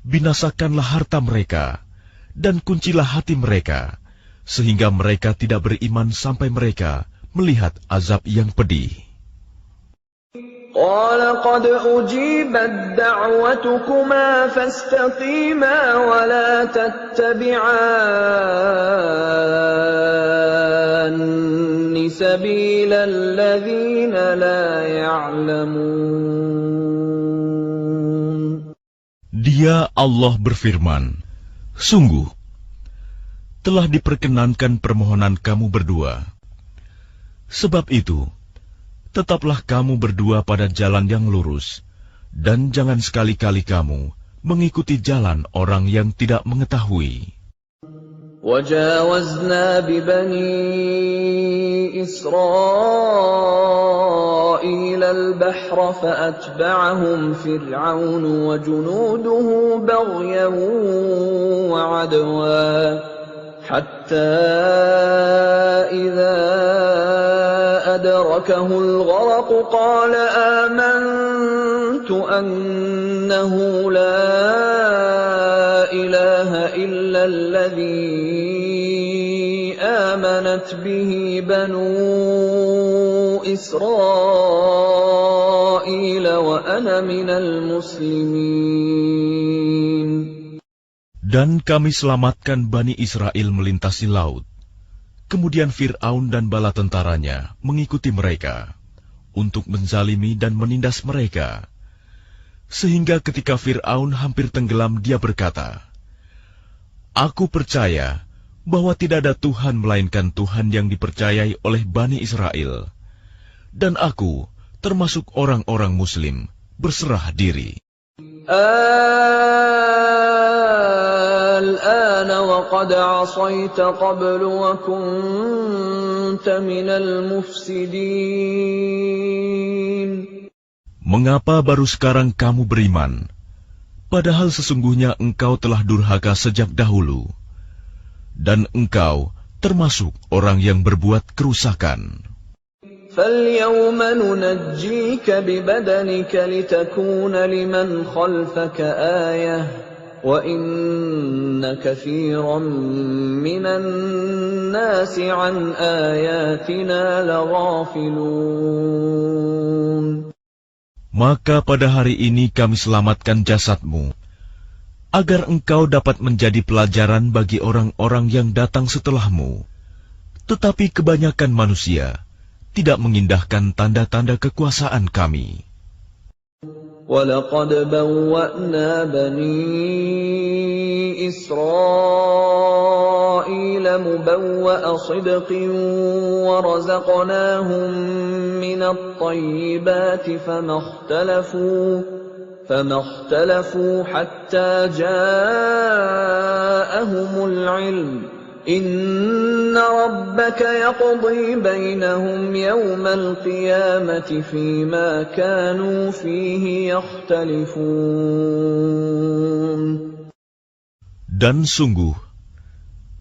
binasakanlah harta mereka, dan kuncilah hati mereka, sehingga mereka tidak beriman sampai mereka melihat azab yang pedih. قال قد أجيبت دعوتكما فاستقيما ولا تتبعان سبيل الذين لا يعلمون. Dia Allah berfirman, Sungguh, telah diperkenankan permohonan kamu berdua. Sebab itu, tetaplah kamu berdua pada jalan yang lurus, dan jangan sekali-kali kamu mengikuti jalan orang yang tidak mengetahui. وجاوزنا ببني إسرائيل البحر فأتبعهم فرعون وجنوده بغيا وعدوا حتى إذا أدركه الغرق قال آمنت أنه لا إله إلا الذي آمنت به بنو إسرائيل وأنا من المسلمين. Dan kami selamatkan Bani Israel melintasi laut. Kemudian Fir'aun dan bala tentaranya mengikuti mereka untuk menzalimi dan menindas mereka. Sehingga ketika Fir'aun hampir tenggelam, dia berkata, Aku percaya bahwa tidak ada Tuhan melainkan Tuhan yang dipercayai oleh Bani Israel. Dan aku termasuk orang-orang Muslim berserah diri. الآن وقد عصيت قبل وكنت من المفسدين. Mengapa baru sekarang kamu beriman, padahal sesungguhnya engkau telah durhaka sejak dahulu, dan engkau termasuk orang yang berbuat kerusakan. فَالْيَوْمَ نُنَجِّيكَ بِبَدَنِكَ لِتَكُونَ لِمَنْ خَلْفَكَ آيَةً وَإِنَّ كَثِيرًا مِنَ النَّاسِ عَنْ آيَاتِنَا لَغَافِلُونَ. Maka pada hari ini kami selamatkan jasadmu, agar engkau dapat menjadi pelajaran bagi orang-orang yang datang setelahmu. Tetapi kebanyakan manusia tidak mengindahkan tanda-tanda kekuasaan kami. وَلَقَدْ بَوَّأْنَا بَنِي إِسْرَائِيلَ مُبَوَّأَ صِدْقٍ وَرَزَقْنَاهُمْ مِنَ الطَّيِّبَاتِ فَمَا اخْتَلَفُوا حَتَّى جَاءَهُمُ الْعِلْمُ إِنَّ رَبَّكَ يَقْضِي بَيْنَهُمْ يَوْمَ الْقِيَامَةِ فِيمَا كَانُوا فِيهِ يَخْتَلِفُونَ. Dan sungguh,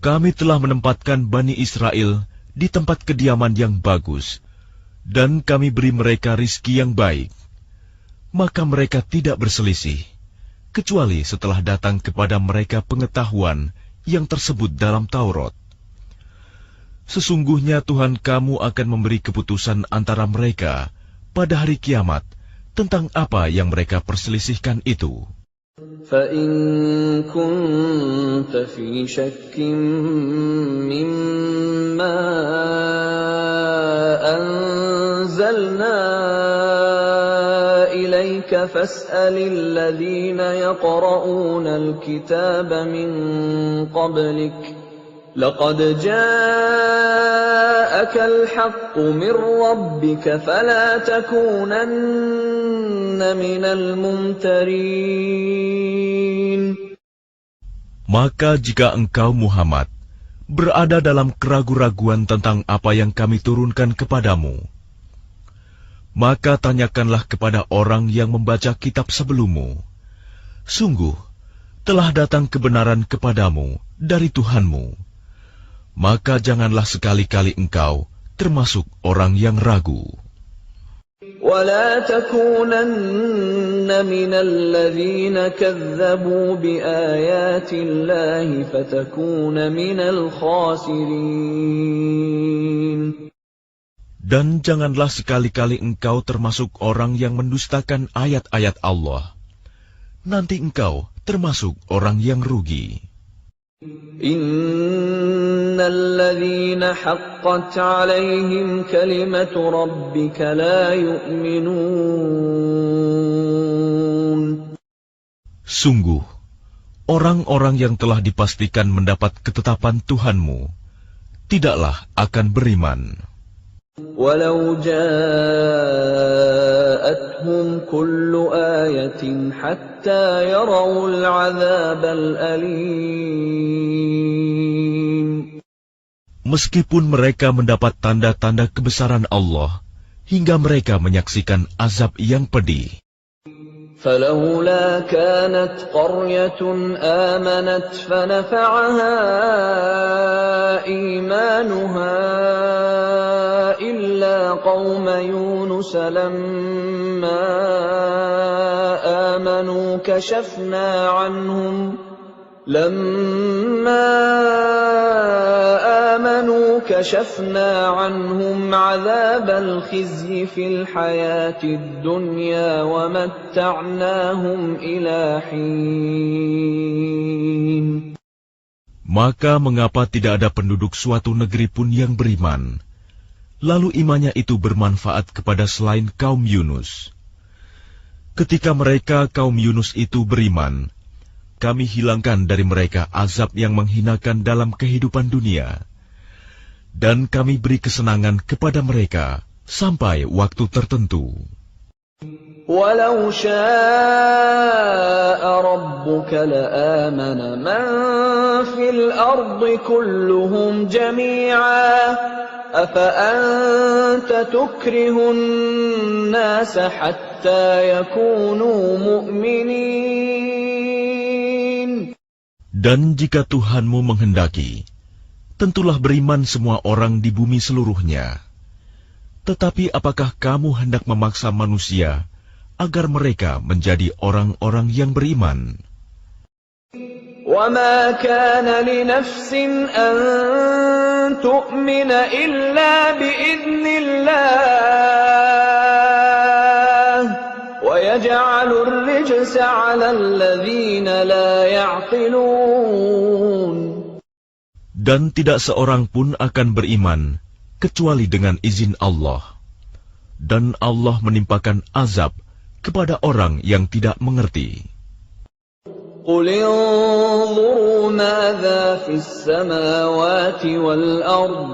kami telah menempatkan Bani Israel di tempat kediaman yang bagus, dan kami beri mereka rizki yang baik. Maka mereka tidak berselisih, kecuali setelah datang kepada mereka pengetahuan yang tersebut dalam Taurat. Sesungguhnya Tuhan kamu akan memberi keputusan antara mereka pada hari kiamat tentang apa yang mereka perselisihkan itu. فَإِن كُنتَ فِي شَكٍّ مِّمَّا أَنزَلْنَا إِلَيْكَ فَاسْأَلِ الَّذِينَ يَقْرَؤُونَ الْكِتَابَ مِن قَبْلِكَ لَقَدْ جَاءَكَ الْحَقُّ مِن رَّبِّكَ فَلَا تَكُونَنَّ مِنَ الْمُمْتَرِينَ. Maka jika engkau Muhammad berada dalam keraguan-raguan tentang apa yang kami turunkan kepadamu, maka tanyakanlah kepada orang yang membaca kitab sebelummu. Sungguh, telah datang kebenaran kepadamu dari Tuhanmu. Maka janganlah sekali-kali engkau termasuk orang yang ragu. وَلَا تَكُونَنَّ مِنَ الَّذِينَ كَذَّبُوا بِآيَاتِ اللَّهِ فَتَكُونَ مِنَ الْخَاسِرِينَ. Dan janganlah sekali-kali engkau termasuk orang yang mendustakan ayat-ayat Allah. Nanti engkau termasuk orang yang rugi. Innal ladzina haqqat 'alaihim kalimatu rabbika la yu'minun. Sungguh, orang-orang yang telah dipastikan mendapat ketetapan Tuhanmu tidaklah akan beriman. Walau ja'atuhum kullu ayatin hatta yarawul 'adzabal alim. Meskipun mereka mendapat tanda-tanda kebesaran Allah hingga mereka menyaksikan azab yang pedih. فلولا كانت قرية آمنت فنفعها إيمانها إلا قوم يونس لما آمنوا كشفنا عنهم عذاب الخزي في الحياة الدنيا ومتعناهم إلى حين. Maka mengapa tidak ada penduduk suatu negeri pun yang beriman, lalu imannya itu bermanfaat kepada selain kaum Yunus? Ketika mereka kaum Yunus itu beriman, kami hilangkan dari mereka azab yang menghinakan dalam kehidupan dunia, dan kami beri kesenangan kepada mereka sampai waktu tertentu. Walau syaa rabbuka la'amana man fil ardi kulluhum jami'a afa anta tukrihun nasa hatta yakunu mu'minin. Dan jika Tuhanmu menghendaki, tentulah beriman semua orang di bumi seluruhnya. Tetapi apakah kamu hendak memaksa manusia agar mereka menjadi orang-orang yang beriman? وَمَا كَانَ لِنَفْسٍ أَن تُؤْمِنَ إِلَّا بِإِذْنِ اللَّهِ وَيَجْعَلُ الرِّجْسَ عَلَى الَّذِينَ لَا يَعْقِلُونَ. Dan tidak seorang pun akan beriman kecuali dengan izin Allah. Dan Allah menimpakan azab kepada orang yang tidak mengerti. قُلِ انظُرُوا مَاذَا فِي السَّمَاوَاتِ وَالْأَرْضِ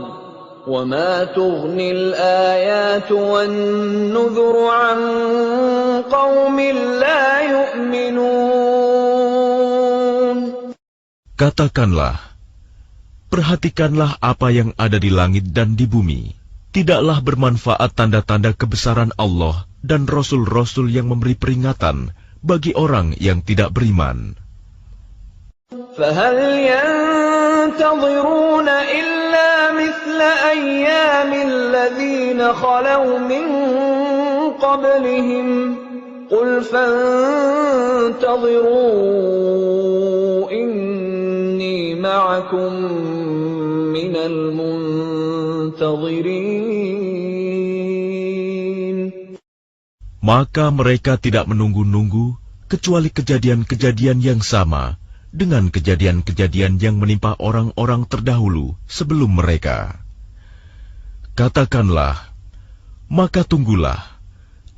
وَمَا تُغْنِي الْآيَاتُ وَالنُّذُرُ عَن قَوْمٍ لَّا يُؤْمِنُونَ. Katakanlah, perhatikanlah apa yang ada di langit dan di bumi. Tidaklah bermanfaat tanda-tanda kebesaran Allah dan rasul-rasul yang memberi peringatan bagi orang yang tidak beriman. فَهَلْ يَنْتَظِرُونَ إِلَّا مِثْلَ أَيَّامِ الَّذِينَ خَلَوْا مِنْ قَبْلِهِمْ قُلْ فَانْتَظِرُوا إِنِّي مَعَكُمْ مِنَ الْمُنْتَظِرِينَ. Maka mereka tidak menunggu-nunggu kecuali kejadian-kejadian yang sama dengan kejadian-kejadian yang menimpa orang-orang terdahulu sebelum mereka. Katakanlah, maka tunggulah,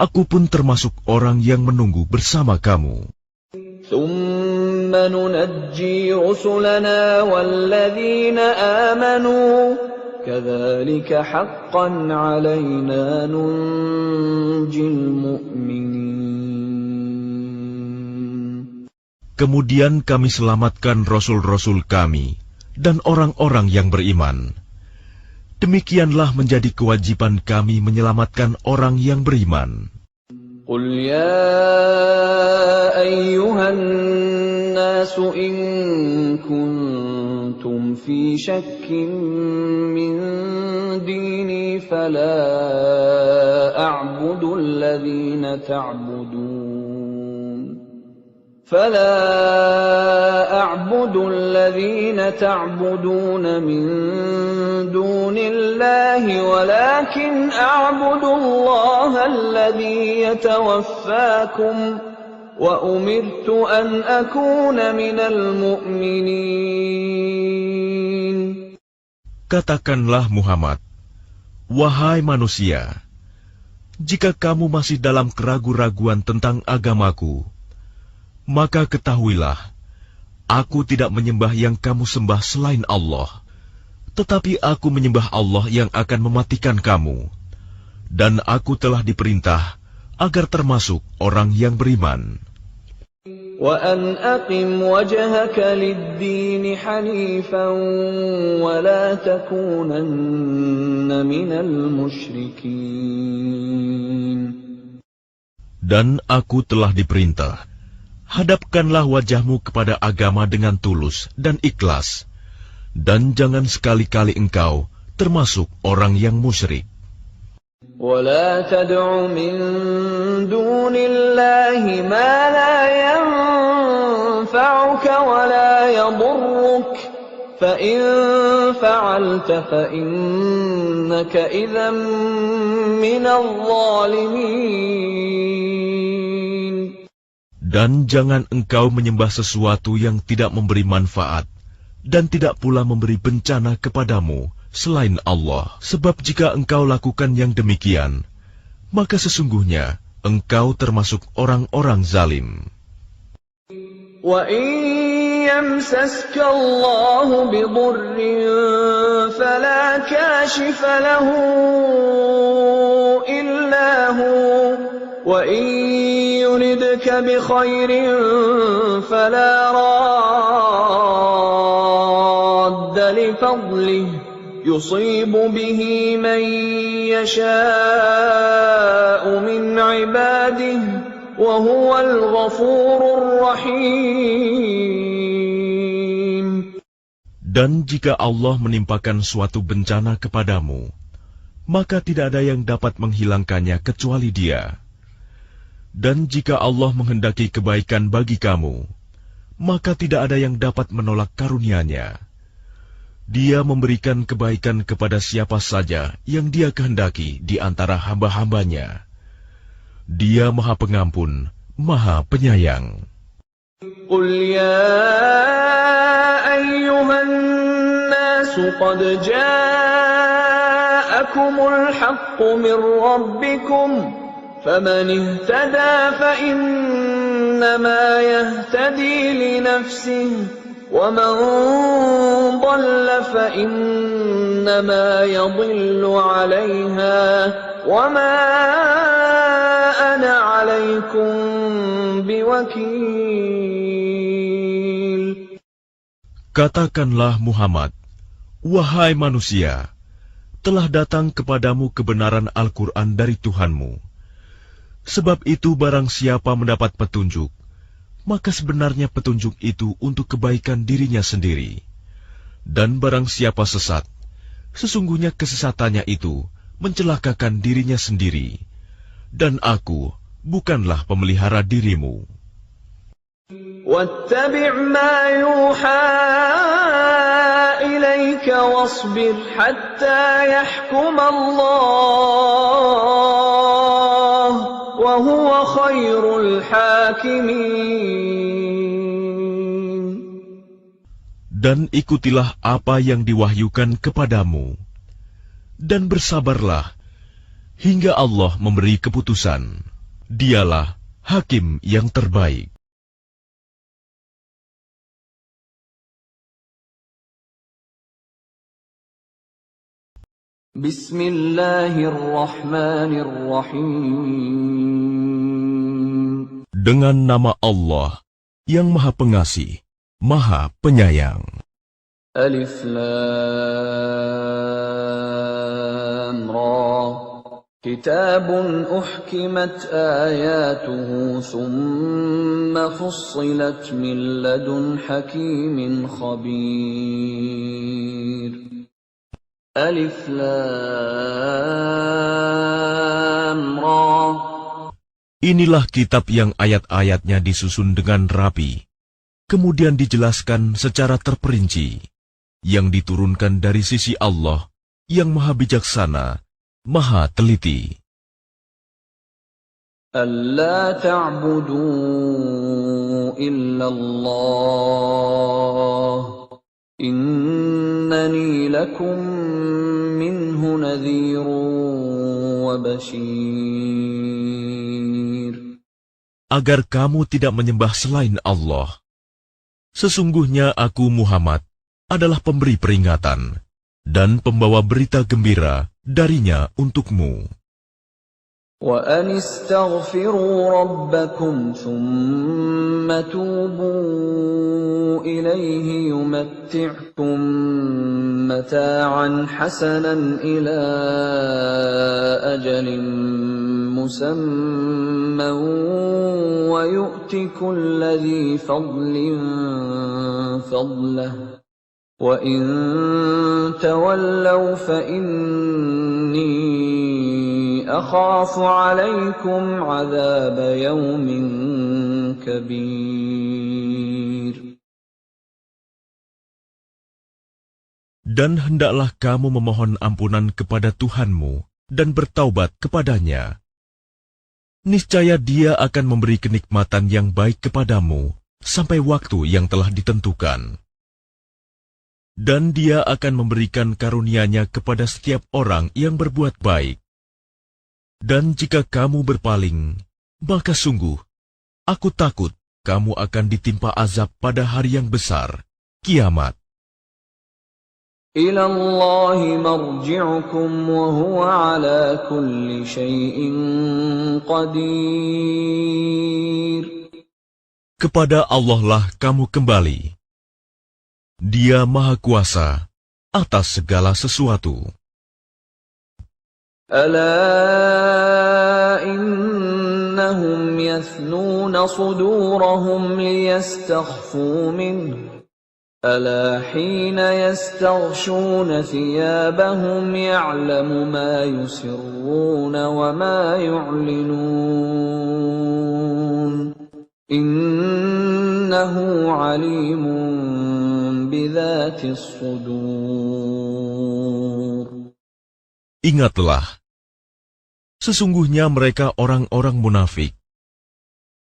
aku pun termasuk orang yang menunggu bersama kamu. ثُمَّ نُنَجِّي رُسُلَنَا وَالَّذِينَ آمَنُوا كَذَلِكَ حَقًّا عَلَيْنَا نُنْجِي الْمُؤْمِنِينَ. Kemudian kami selamatkan rasul-rasul kami dan orang-orang yang beriman. Demikianlah menjadi kewajiban kami menyelamatkan orang yang beriman. قُلْ يَا أَيُّهَا النَّاسُ إِن كُنتُمْ فِي شَكٍّ مِّن دِينِي فَلَا أَعْبُدُ الَّذِينَ تَعْبُدُونَ مِن دُونِ اللَّهِ وَلَكِنْ أَعْبُدُ اللَّهَ الَّذِي يَتَوَفَّاكُمْ وَأُمِرْتُ أَنْ أَكُونَ مِنَ الْمُؤْمِنِينَ. Katakanlah Muhammad, wahai manusia, jika kamu masih dalam keraguan-raguan tentang agamaku, maka ketahuilah, aku tidak menyembah yang kamu sembah selain Allah, tetapi aku menyembah Allah yang akan mematikan kamu, dan aku telah diperintah agar termasuk orang yang beriman. وَأَنْ أَقِمْ وَجْهَكَ لِلدِّينِ حَنِيفًا وَلَا تَكُونَنَّ مِنَ الْمُشْرِكِينَ. Dan aku telah diperintah, hadapkanlah wajahmu kepada agama dengan tulus dan ikhlas, dan jangan sekali-kali engkau termasuk orang yang musyrik. وَلَا تَدْعُ مِن دُونِ اللَّهِ مَا لَا يَنفَعُكَ وَلَا يَضُرُّكَ فَإِن فَعَلْتَ فَإِنَّكَ إِذًا مِّنَ الظَّالِمِينَ. Dan jangan engkau menyembah sesuatu yang tidak memberi manfaat dan tidak pula memberi bencana kepadamu selain Allah. Sebab jika engkau lakukan yang demikian, maka sesungguhnya engkau termasuk orang-orang zalim. وَإِن يَمْسَسْكَ اللَّهُ بِضُرٍّ فَلَا كَاشِفَ لَهُ إِلَّا هُوَ وَإِن يُرِدْكَ بِخَيْرٍ فَلَا رَادَّ لِفَضْلِهِ يُصِيبُ بِهِ مَن يَشَاءُ مِنْ عِبَادِهِ وَهُوَ الْغَفُورُ الرَّحِيمُ. Dan jika Allah menimpakan suatu bencana kepadamu, maka tidak ada yang dapat menghilangkannya kecuali Dia. Dan jika Allah menghendaki kebaikan bagi kamu, maka tidak ada yang dapat menolak karunia-Nya. Dia memberikan kebaikan kepada siapa saja yang Dia kehendaki di antara hamba-hambanya. Dia Maha Pengampun, Maha Penyayang. قُلْ يَا أَيُّهَا النَّاسُ قَدْ جَاءَكُمُ الْحَقُّ مِنْ رَبِّكُمْ فَمَنِ اهْتَدَى فَإِنَّمَا يَهْتَدِي لِنَفْسِهِ وَمَنْ ضَلَّ فَإِنَّمَا يَضِلُّ عَلَيْهَا وَمَا أَنَا عَلَيْكُمْ بِوَكِيلٍ. Katakanlah Muhammad, wahai manusia, telah datang kepadamu kebenaran Al-Quran dari Tuhanmu. Sebab itu barang siapa mendapat petunjuk, maka sebenarnya petunjuk itu untuk kebaikan dirinya sendiri. Dan barang siapa sesat, sesungguhnya kesesatannya itu mencelakakan dirinya sendiri. Dan aku bukanlah pemelihara dirimu. وَاتَّبِعْ مَا يُوحَى إِلَيْكَ وَاصْبِرْ حَتَّى يَحْكُمَ اللَّهُ وَهُوَ وهو خير الحاكمين. Dan ikutilah apa yang diwahyukan kepadamu, dan bersabarlah hingga Allah memberi keputusan. Dialah hakim yang terbaik. Bismillahirrahmanirrahim. Dengan nama Allah yang Maha Pengasih, Maha Penyayang. Alif Lam Ra. Kitabun uhkimat ayatuhu thumma fussilat min ladun hakimin khabir. Alif Lam Ra. Inilah kitab yang ayat-ayatnya disusun dengan rapi, kemudian dijelaskan secara terperinci, yang diturunkan dari sisi Allah yang Maha Bijaksana, Maha Teliti. Alla ta'budu illallah, innani lakum minhu nadhirun wa bashir. Agar kamu tidak menyembah selain Allah. Sesungguhnya aku Muhammad adalah pemberi peringatan dan pembawa berita gembira darinya untukmu. Wa anistaghfiru rabbakum thumma tubu ilayhi yumatti'kum mata'an hasanan ila ajalin musamman wa yu'ti kulli dhi fadlin fadlahu wa in tawallaw fa inni akhafu 'alaykum 'adzab yawmin kabir. Dan hendaklah kamu memohon ampunan kepada Tuhanmu dan bertaubat kepadanya. Niscaya Dia akan memberi kenikmatan yang baik kepadamu sampai waktu yang telah ditentukan. Dan Dia akan memberikan karunia-Nya kepada setiap orang yang berbuat baik. Dan jika kamu berpaling, maka sungguh, aku takut kamu akan ditimpa azab pada hari yang besar, kiamat. Ila Allahi marji'ukum wa huwa ala kulli syai'in qadir. Kepada Allah lah kamu kembali. Dia Maha Kuasa atas segala sesuatu. Ala innahum yathnuna sudurahum liyastakhfu minhu. Ala hina yastaghshuna thiyabahum ya'lamu ma yusirruna wa ma yu'linun. Innahu alimun bidhatis sudur. Ingatlah, sesungguhnya mereka orang-orang munafik,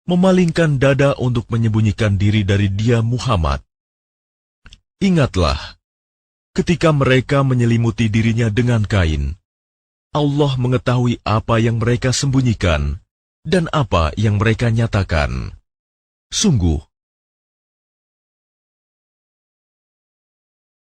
memalingkan dada untuk menyembunyikan diri dari Dia Muhammad. Ingatlah, ketika mereka menyelimuti dirinya dengan kain, Allah mengetahui apa yang mereka sembunyikan dan apa yang mereka nyatakan. Sungguh,